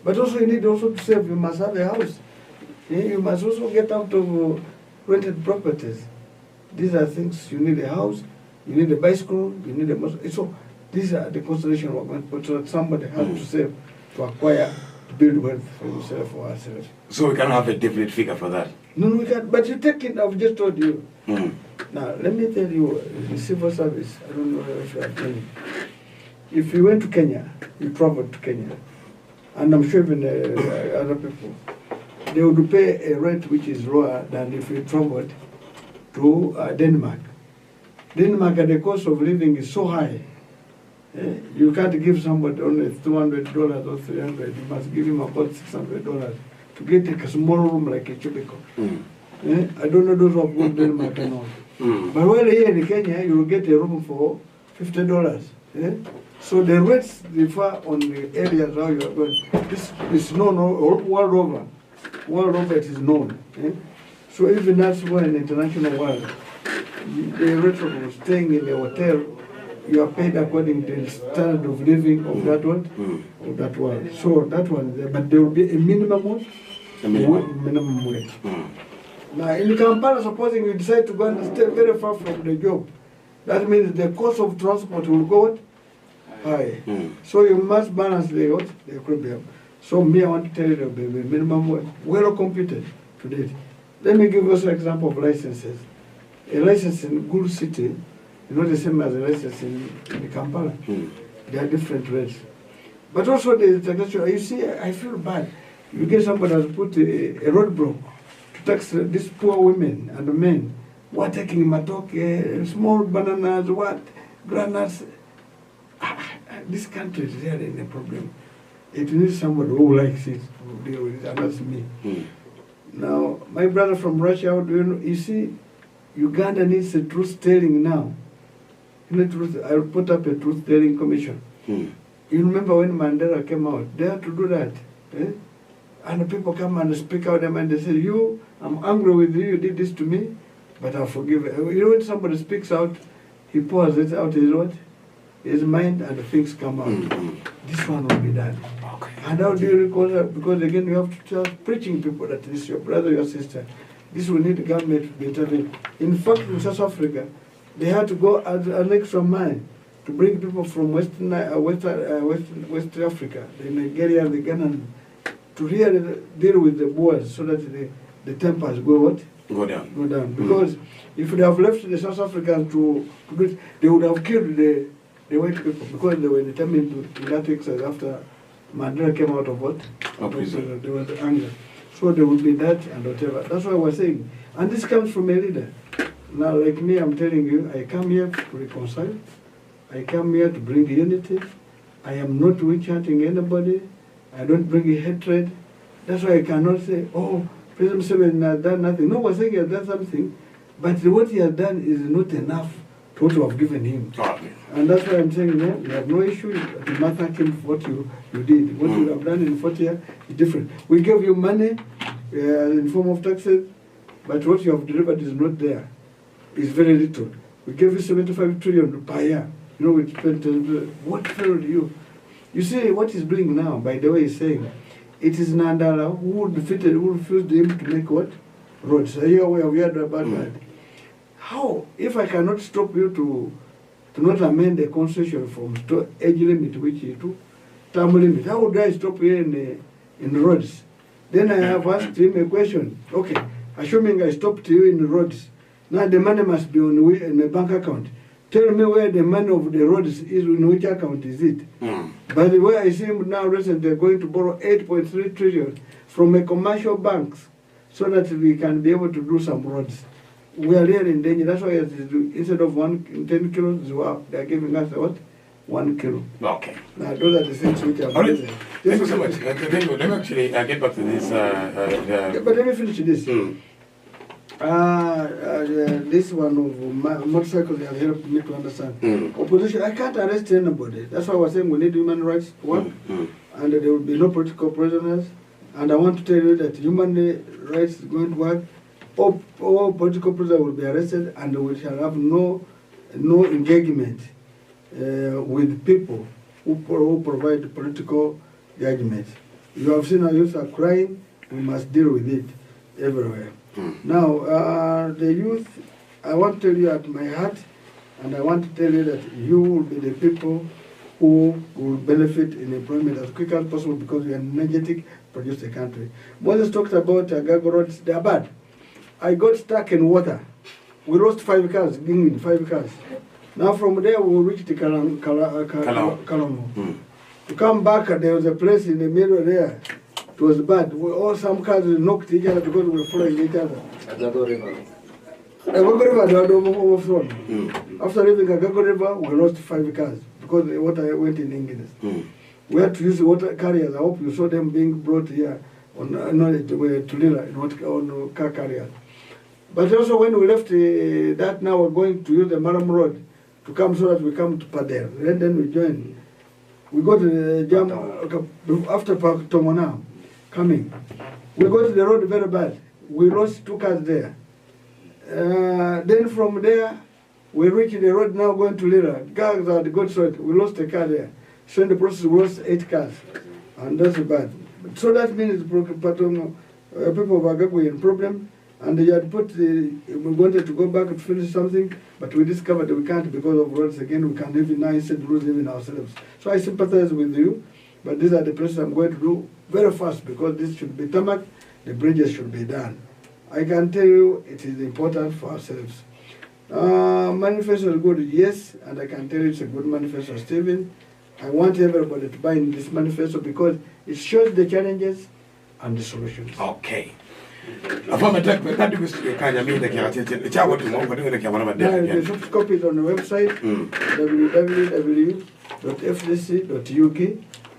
But also you need also to save, you must have a house. You must also get out of rented properties. These are things, you need a house, you need a bicycle, you need a motorcycle. So these are the considerations we're going to put, so that somebody has to save, to acquire, to build wealth for himself or herself. So we cannot have a definite figure for that? No, we can't. But you take it, I've just told you. Now, let me tell you, the civil service, I don't know if you are telling. If you went to Kenya, you traveled to Kenya, and I'm sure even other people, they would pay a rent which is lower than if you traveled to Denmark. Denmark, the cost of living is so high. You can't give somebody only $200 or $300. You must give him about $600 to get a small room like a cubicle. I don't know those who have gone to Denmark and all. But while here in Kenya, you will get a room for $50. So the rates differ on the areas how you are going. This is known world over. World over it is known. So even that's why in the international world, the rate of staying in a hotel, you are paid according to the standard of living of that world, of that world. So that one, but there will be a minimum minimum wage. Now, in Kampala, supposing you decide to go and stay very far from the job, that means the cost of transport will go high. So you must balance the equilibrium. So me, I want to tell you the minimum wage, well computed today. Let me give you an example of licenses. A license in Gulu City is not the same as a license in Kampala. They are different rates. But also the taxation, you see, I feel bad. You get somebody has put a roadblock to tax these poor women and men who are taking matoke, small bananas, granuts. This country is really in a problem. It needs somebody who likes it to deal with it, and that's me. Now, my brother from Russia, you see, Uganda needs a truth-telling now. I'll put up a truth-telling commission. You remember when Mandela came out, they had to do that. And the people come and speak out them and they say, I'm angry with you did this to me, but I'll forgive you. You know, when somebody speaks out, he pours it out his mind and things come out. This one will be done. Okay. And how do you reconcile? Because again, you have to start preaching people that this is your brother, your sister. This will need the government to be intervened. In fact, in South Africa, they had to go an extra mile to bring people from West Africa, the Nigeria, the Ghana, to really deal with the Boers so that the tempers go down. Go down. Because if they have left the South Africans to do it, they would have killed the white people because they were determined to that exercise after Mandela came out of what? Prison. There was anger. So there would be that and whatever. That's what I was saying. And this comes from a leader. Now, like me, I'm telling you, I come here to reconcile. I come here to bring unity. I am not witch-hunting anybody. I don't bring hatred. That's why I cannot say, oh, President Museveni has done nothing. No one saying he has done something, but what he has done is not enough to what you have given him. And that's why I'm saying, no, you have no issue. You must thank him for what you did. What you have done in 40 years is different. We gave you money in form of taxes, but what you have delivered is not there. It's very little. We gave you 75 trillion per year. You know, we spent, what failed you? You see, what he's doing now, by the way, he's saying, it is Nandala who defeated, who refused him to make what? Roads. So here we heard about that. How, if I cannot stop you to not amend the constitution from age limit, which is to term limit, how would I stop you in roads? Then I have asked him a question. Okay, assuming I stopped you in the roads, now the money must be in a bank account. Tell me where the money of the roads is, in which account is it? By the way, I see now recently they're going to borrow 8.3 trillion from a commercial banks so that we can be able to do some roads. We are really in danger. That's why instead of 10 kilos, they're giving us what? 1 kilo. Okay. Now those are the things which are all right. Thank you so much. Let me actually get back to this. But let me finish this. This one of motorcycles has helped me to understand. Opposition, I can't arrest anybody. That's why I was saying we need human rights to work, and there will be no political prisoners. And I want to tell you that human rights is going to work. All political prisoners will be arrested, and we shall have no engagement with people who provide political judgment. You have seen our youth are crying. We must deal with it everywhere. Now, the youth, I want to tell you at my heart, and I want to tell you that you will be the people who will benefit in employment as quick as possible because we are energetic, produce the country. Moses talked about Gago roads, they are bad. I got stuck in water. We lost 5 cars, 5 cars. Now from there we reached the Kalamo. To come back, there was a place in the middle there. It was bad. Some cars knocked each other because we were following each other. Gago River. Gago River, overflowed. After leaving Gago River, we lost 5 cars because the water went in English. We had to use water carriers. I hope you saw them being brought here on to Lila on car carriers. But also when we left that, now we're going to use the Maram Road to come so that we come to Padel. And then we join. We go to the jam after Tomona coming. We go to the road very bad. We lost 2 cars there. Then from there, we reach the road now going to Lira. Cars had got short. We lost a car there. So in the process, we lost 8 cars. And that's bad. So that means people of Agago were in problem, and they had put we wanted to go back and finish something, but we discovered that we can't because of roads again. We can't even now set rules even ourselves. So I sympathize with you, but these are the places I'm going to do very fast because this should be tarmac, the bridges should be done. I can tell you it is important for ourselves. Manifesto is good, yes, and I can tell you it's a good manifesto, Stephen. I want everybody to buy in this manifesto because it shows the challenges and the solutions. Okay. The soft copy is on the website, www.fdc.uk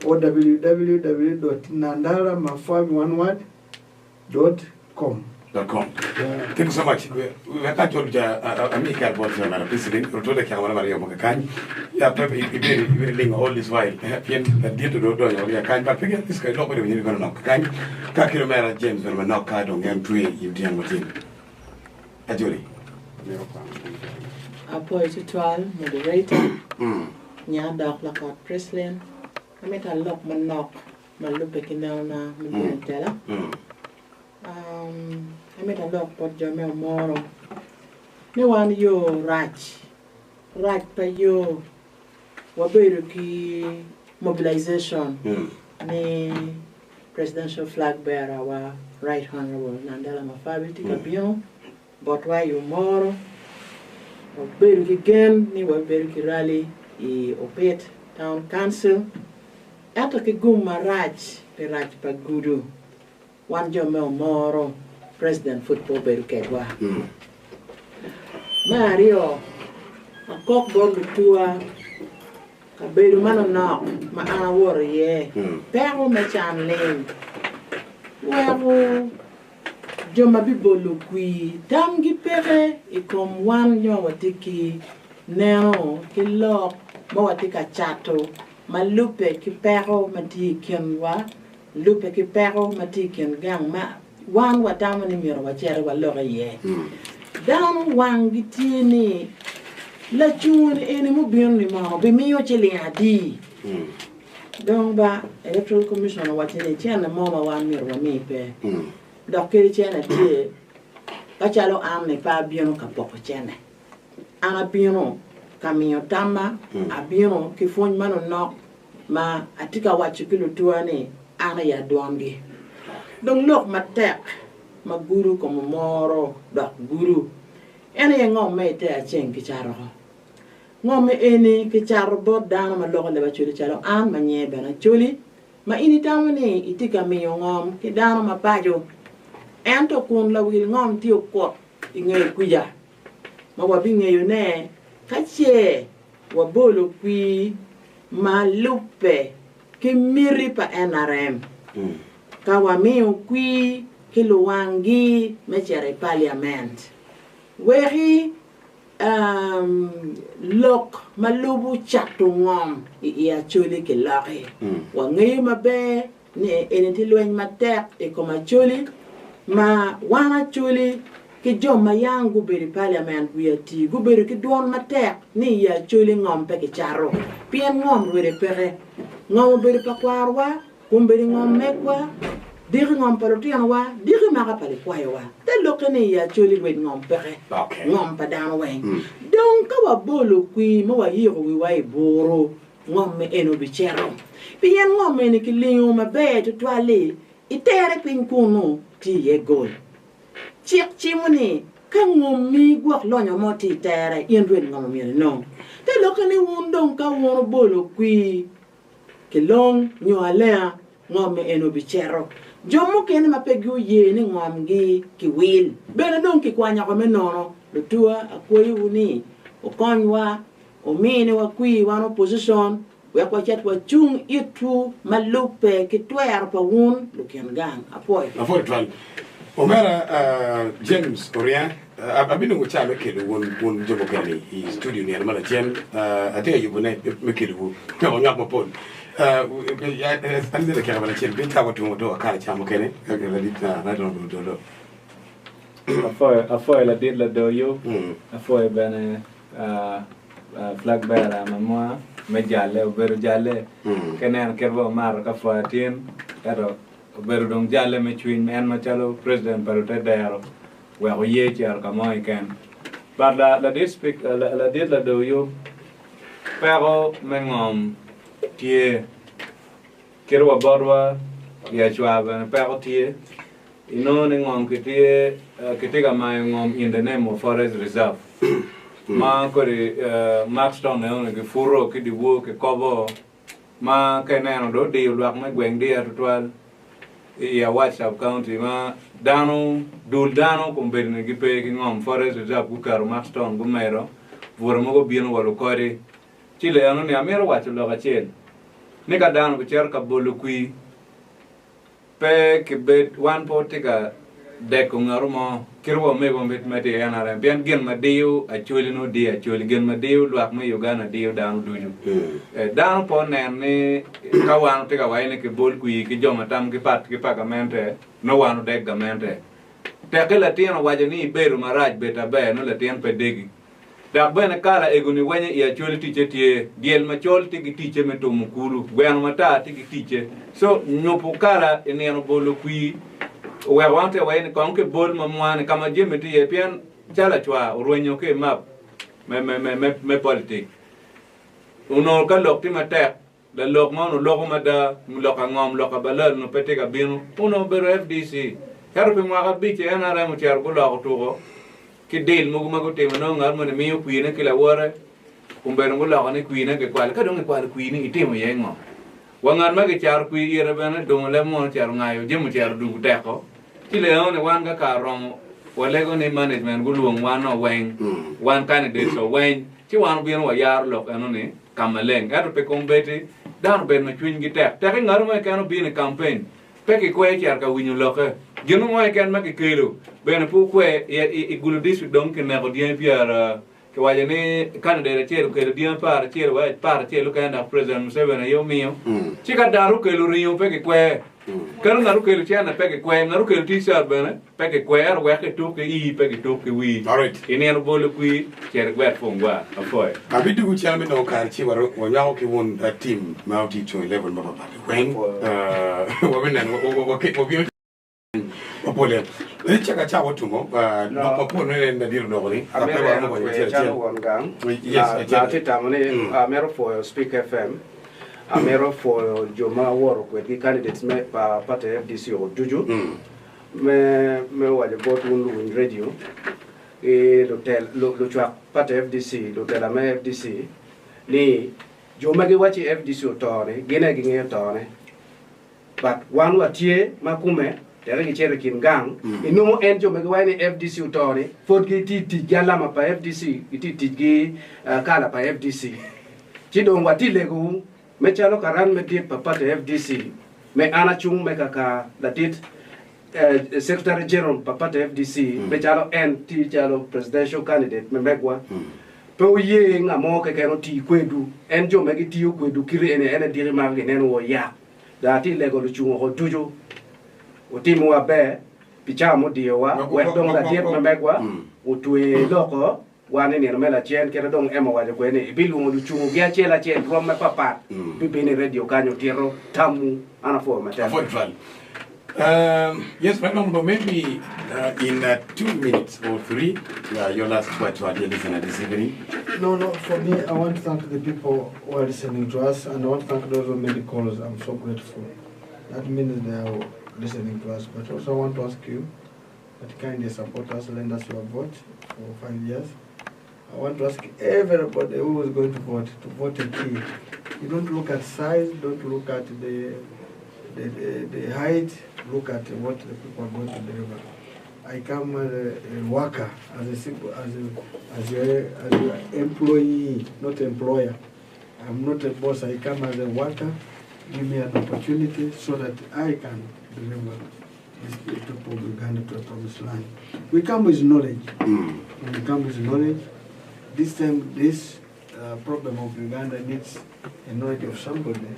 or www.nandaramafami1word.com. Thank you so much. We have got to America about the president, or to the camera, Maria Mokakan. Yeah, very all this while. Happy and dear to do your kind, but again, this guy, nobody will going to knock. Kind, Kakilomera James, when we knock card on M3, you deal with him. Ajuri. Appointed moderator, Nyanda Lakat President. I met a lock, my knock, my looping down, my teller. I made a lot of Jamel Moro. No one you right pa you waberuki mobilization ni presidential flag bearer our right honorable Nandala Mafabi Tikabion, but why you Moro waberuki again ni waberuki rally I Opet Town Council ato ki gumma raj pa Gulu one Jamel Moro President football Beruketwa. Mario, a cock board with two a beru man knock, my ana warrior, Perro Machan Lane. Well, Joma Bibo Luqui, Tamgi Pere, it come one yawatiki, Neo, Kilok, Moatika Chato, Malupe, Kipero, Matikianwa, Lupe Kipero, Matikian Gang, one what down in the mirror, what cherry will look a year. Down one gitini, let you in any mobile more, be me or chilling a D. Don't buy electoral commission or what in a chain, the mama one mirror me pay. Doctor chain a tea, a chalo am ne pa biono capoco chene. And a biono, camino tamba, a biono, kifon man or knock, ma, I take a watch you to any, and a yadwangi. Don't look my tech, my guru como moro, doc guru. Any ngom may te a chain kicharo. Ngom any kicharo bot down my local lavatory chalo and my neighbor chuli. My ini tamani, itika me ngom, ki down my pajo. Anto kun la will ngom tio court in a quilla. Ma wabing a yone, kache, wabolo qui, ma lupe, ki miri pa NRM. Kawameo qui kilowangi mechere parliament. Weri lok malubu chatu ngom I chuli ke lari. Wangayu mabe ne enitilueng matek e koma chuli ma wana chuli ki jom mayang guberi parliament wiyati guberi ki duon matek ni ya chuli ngom pe ki charo. Pien ngom were pere ngom beri pakwarwa kumberi ngom mekwa diri ngom parotian wa diri maka pali kwayo wa te lokene ya choli wed ngom pere ngom padano wen donc kawa bolo kui mo wa yiro wi wa boro ngom me eno bichero bien ngom me ni kilinyo mabe to twale itere pin kuno ti ye gol chik chimuni kan ngom mi gwak lonyo moti tere yen wed ngom mi no te lokene wundong ka wono bolo kui kilong nyo alea ngom me eno bichero Jomo kene mapegu ye ni ngomgi ki will. Bena don ki kwanya kwa menono. Lutua akwe uni. Okonywa. Omine wakui wano position. Wekwa chat wa chung itu malupe kitwer pa wun. Lukian gang. Apoy. Apoy twan. Omera James Orian. Abinu ngucha mekele wun jomo kene. He studio ni anamana jen. Atea yubune mekele wu. Kama ngak mapon. Ya anzile kya bana chen binta watu moto akala chamo kene kagela dita na don do afoy la dit la do yo afoy bana flag bearer mamwa me jale oberu jale kenen kerbo mar ka fatin ero beru dong jale me chwin en machalo president pero te dero we o ye char kamo iken but la dit speak la dit la do yo pero mengom tie kero wa bodwa ya chwa ben pero tie ino ne ngom kitie kitiga ma ngom in the name of forest reserve ma ko maxton ne on ke furo ke di wo ke cover ma ke neno do di luak ma gweng di atwal ya WhatsApp county ma dano dul dano kumbel ne gipe ki ngom forest reserve ku karo maxton ku mero vur mo go bien walo kore chile ano ne amero wacho lo ka chen ne ka dano ku cher ka bolo kui pe ke bet one potika de ko ngarumo kirwo me go bet mate yana ran bien gen ma diu a choli no dia choli gen ma diu luak ma Uganda diu dano duju dano po ne ka wan te ka wai ne ke bol kui ki joma tam ki pat ki pagamente no wanu de gamente te ke la tieno wajo ni beru maraj beta be no la tien pe degi da bene kala egoni wanye ya choli tiche tie diel ma chol tigi tiche me to mukuru gwen mata tigi tiche so nyopo kala eniano bolo kui we wante wai ne konke bol ma mwane kama jeme tie pian chala chwa urwenyo ke map me politik uno ka lok ti matek da lok ma no lok ma da lok ngom lok balal no pete ka binu uno bero FDC harpe ma ga biche ana ra mo tiar go lok to ki del mo ma go te no ngar mo ne mi ku ne kila wore kumbe no lok ne ku ne ke kwal ka dong kwal ku ne itimo ye ngo wangan ma ke tiar ku ire bene dong le mo tiar ngayo je mo tiar du te ko kile ne wan ka rom wale go ne management go luong wan no wen wan candidate so wen ti wan bien wa yar lok ano ne kamaleng ero pe kombeti dan ben na chwin gi tek tek ngar ma kan bi ne campaign pe ki kwe char ka winyu loke ginu mo kan ma ki kelo ben pu kwe e Gulu district don ke ne godien piar ke waje ne candidate chero ke dien par chero wa par chero kan da president Museveni yo mio chika daru ke lu riyo pe ki kwe kar ngaru ke lu chana pe ki kwe ngaru ke ti sar ben pe ki kwe ar wa ke to ke I pe ki to ke wi alright ini ar bolo kui cher gwet fongwa afoy abidu ku chama no kar chi waro wanyao ki won team mauti to 11 mababa when women wo bi opole le chaka cha wotumo no po no le ndiro no ri apela mo ko chano wongang yes na titamone amero for Speak FM amero for Joma Woro ko ki candidates me pa party FDC o juju me wale bot un radio e l'hotel lo chwa party FDC l'hotel ame FDC ni Joma ge wachi FDC o tone gene gi nge tone but one watie makume tere gi chere kin gang ino en Joma ge wani FDC o tone fot gi ti gala ma pa FDC ti gi kala pa FDC ti don wati lego me chalo karan me dit pa party FDC me ana chung me kaka la dit Secretary General pa party FDC me chalo en ti chalo presidential candidate me megwa pe ye nga mo ke kero ti kwedu en Joma gi ti kwedu kiri ene diri ma ge nen wo ya da ti lego lu chung ho tuju o ti mo abe picha mo diwa we dong la dit me megwa o tuwe loko wane ne mela chen kera dong ema waje ko ne bilu mo chungu gya chela chen rom me papa pipi ne radio kanyo tiro tamu ana fo mata yes right now maybe in 2 minutes or 3 your last word to our dear listener this evening. No, for me I want to thank the people who are listening to us, and I want to thank those who made the calls. I'm so grateful. That means they are listening to us, but also I want to ask you that kindly support us, lend us your vote for 5 years. I want to ask everybody who is going to vote a key. You don't look at size, don't look at the height, look at what the people are going to deliver. I come as a worker, as an employee, not employer. I'm not a boss. I come as a worker. Give me an opportunity so that I can deliver these people of Uganda to a promised land. We come with knowledge. When we come with knowledge, this time this problem of Uganda needs a knowledge of somebody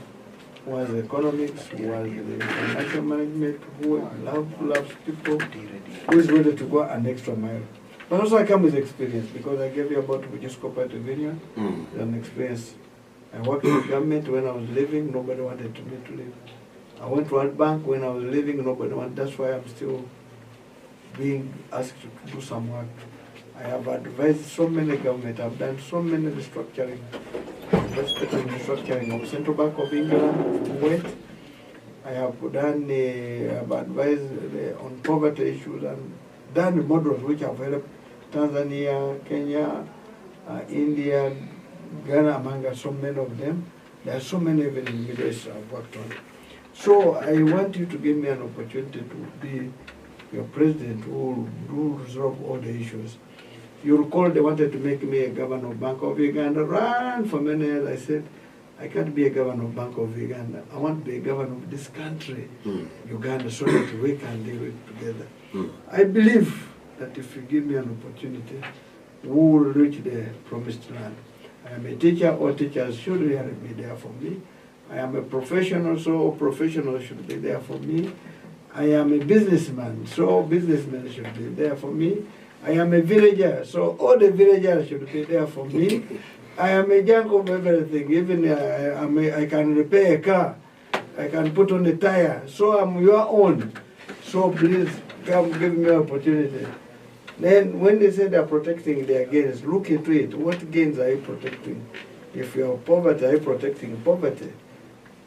who has economics, who has the financial management, who loves people, who is ready to go an extra mile. But also I come with experience, because I gave you about we just cooperative vineyard, an experience. I worked in the government when I was living, nobody wanted me to live. I went to World Bank when I was leaving, nobody wanted. That's why I'm still being asked to do some work. I have advised so many government. I've done so many restructuring, restructuring of Central Bank of England, of Kuwait. I have done, I've advised on poverty issues and done models which have helped Tanzania, Kenya, India, Ghana, among so many of them. There are so many even in the Middle East I've worked on. So I want you to give me an opportunity to be your president who will resolve all the issues. You recall they wanted to make me a governor of Bank of Uganda. Ran for many years. I said, I can't be a governor of Bank of Uganda. I want to be a governor of this country, Uganda, so that we can deal it together. I believe that if you give me an opportunity, we will reach the promised land. I am a teacher, all teachers should really be there for me. I am a professional, so all professionals should be there for me. I am a businessman, so businessmen should be there for me. I am a villager, so all the villagers should be there for me. I am a jack of everything, even I can repair a car, I can put on a tire, so I'm your own. So please come give me an opportunity. Then when they say they're protecting their gains, look into it. What gains are you protecting? If you are poverty, are you protecting poverty?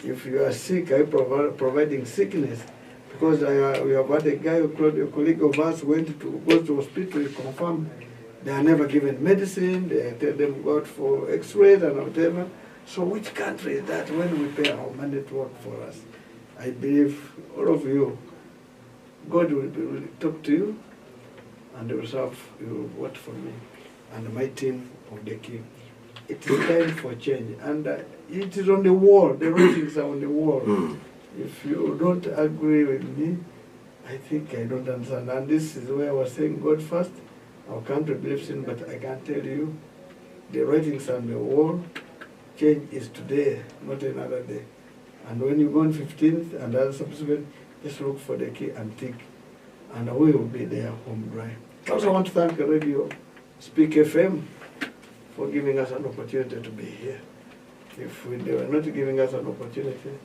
If you are sick, are you providing sickness? Because we have had a guy, a colleague of ours, go to hospital, he confirmed they are never given medicine, they tell them go out for x-rays and whatever. So which country is that when we pay our money to work for us? I believe all of you, God will talk to you and they will serve you work for me and my team of the king. It is time for change and it is on the wall, the writings are on the wall. If you don't agree with me, I think I don't understand. And this is where I was saying God first. Our country believes in, but I can tell you, the writings on the wall, change is today, not another day. And when you go on 15th and other subsequent, just look for the key and tick, and we will be there home dry. I also want to thank the radio, Speak FM, for giving us an opportunity to be here. If they were not giving us an opportunity,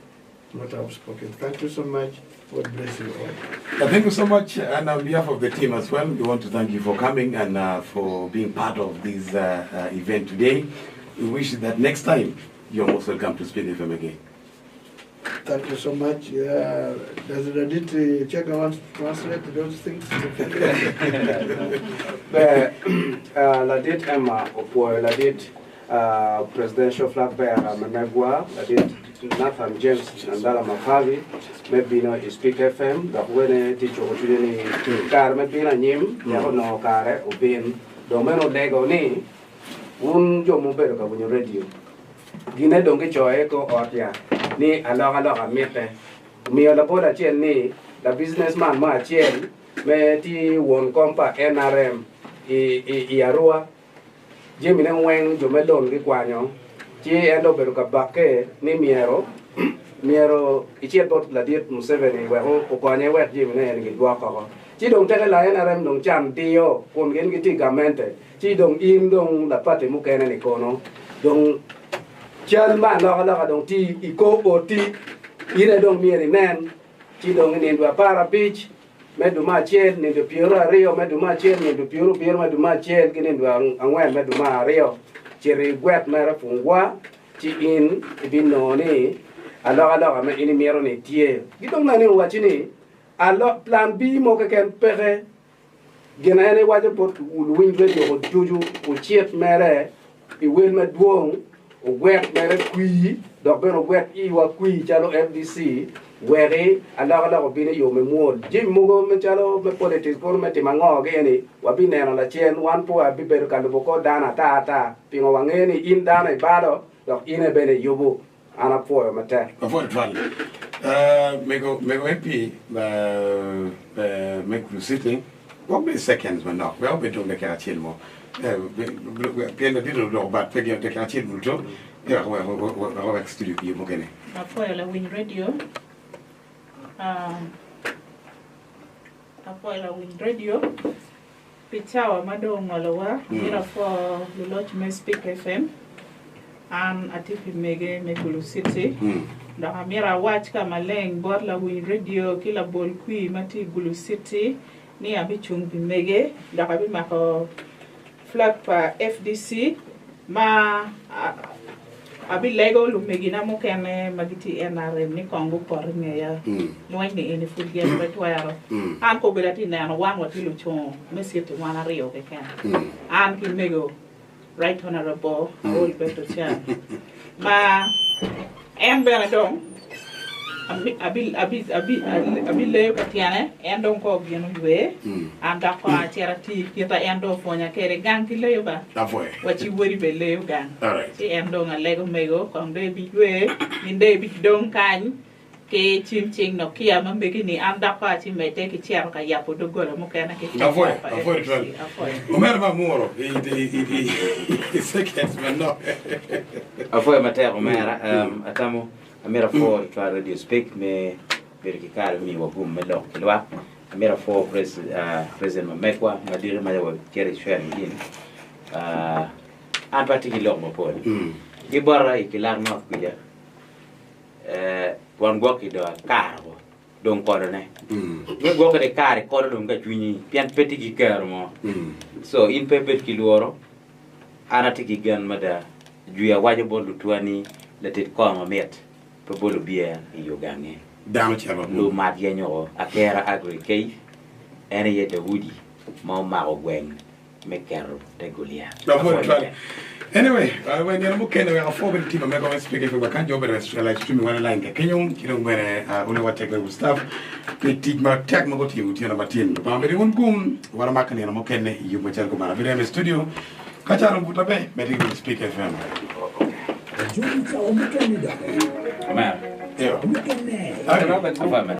not have spoken. Thank you so much. God bless you all. Thank you so much. And on behalf of the team as well, we want to thank you for coming and for being part of this event today. We wish that next time you're most welcome to Speak FM again. Thank you so much. Does Radit check I want to translate those things? Ladit Emma Opoy, Ladit Presidential Flag Bearer Managua, Ladit Nathan James Nandala Mafavi, maybe no Speak FM, the when teach opportunity car maybe na nyim, no car obin, domeno lego ni, jomo better when you radio. Gine donge choe ko otia, ni aloga mete. Mi ala bola chen ni, the businessman ma chen, me ti won kompa NRM, I arua, Jimmy Wang, Jomelon, Guanyo. Chi endo beru ka bakke ni miero ichiet bot la diet Museveni we ho ko anye wet jim ne ngi dwa ko chi dong te la ena rem dong cham dio kon gen gi ti gamente chi dong in dong la pate mu kene ni kono dong chal ma la dong ti iko o ti ine dong mieri nen chi dong ni dwa para beach medu ma chen ni do piero rio medu ma chen ni do piero medu ma chen gi ni dwa angwen medu ma rio Chiri gwet mera fungwa chi in ibino ni alo me ini miero ni tie gidong nani wachini alo plan B mo ke ken pere gena ene waje pot win radio juju o chiet mere I wel me duong o gwet mere kui do beno gwet I wa kui chalo FDC were alo bine yo me mod jim mugo me chalo me politics por me timango geni wabine na chen wan po abiberu kaluboko dana ta pingo wangeni in dana ibado do ine bene yobo ana po mate Avoid travel. Mego MP make you sitting. What be seconds when now? We all be doing the caractère more. Piano did no but peggy the caractère will do. Yeah, well, studio you bogene. Apoya Win Radio. Apoya Win Radio. Pichawa madong malawa. Here for the Lodge Speak FM. And atipi mege Gulu City. Dak amira watch kama leng bor la win radio kila bol kui mati Gulu City ni abi chung bi mege dak abi mako flag pa FDC ma abi lego lu megi na mo kene magiti NRM ni kongo por ne ya noy ni ene ful gel retwaro an ko belati na no wan wati lu chon monsieur to wana rio ke kan an ki mego right honorable all better chan ma em benadong abi le katiane endo ko bienu we anda ko charity kita endo fonya kere gang ki le ba Avoy. wachi wori be le gang Alright. si endo nga lego mego kon de bi we ninde bi dong kan ke chim ching no kia ma be ni anda ko chi mete ki cher ka yapo do gola mo kana ke Avoy. Omer va moro. I seconds men no. Afoy mater Omer atamo Amira for try radio speak me verikal mi wa gum melo kilwa Amira for president Mamekwa madiri ma wa kere share ngin an particular mo pol gibara ikilar no kuja wan goki do karo don kodo ne me goki de kare kodo dum ga juni pian peti gi karo mo so in pepet kiloro anati gi gan mada juya wajo bolu tuani letet ko ma met pe bolu bien yo gange Dama chaba. lu mat yenyo akera agri kay ene yete wudi ma mago gweng me kero de gulia Anyway, when you're looking at a forward team, I'm going to speak if we can't job as like streaming one line. Can you only what technical stuff? They teach my tech go to you, Tina team. But I'm very one goon, what am I can okay, you will tell me. I'm in studio. Catch out of Butabe, but he will speak FM. Man, yeah.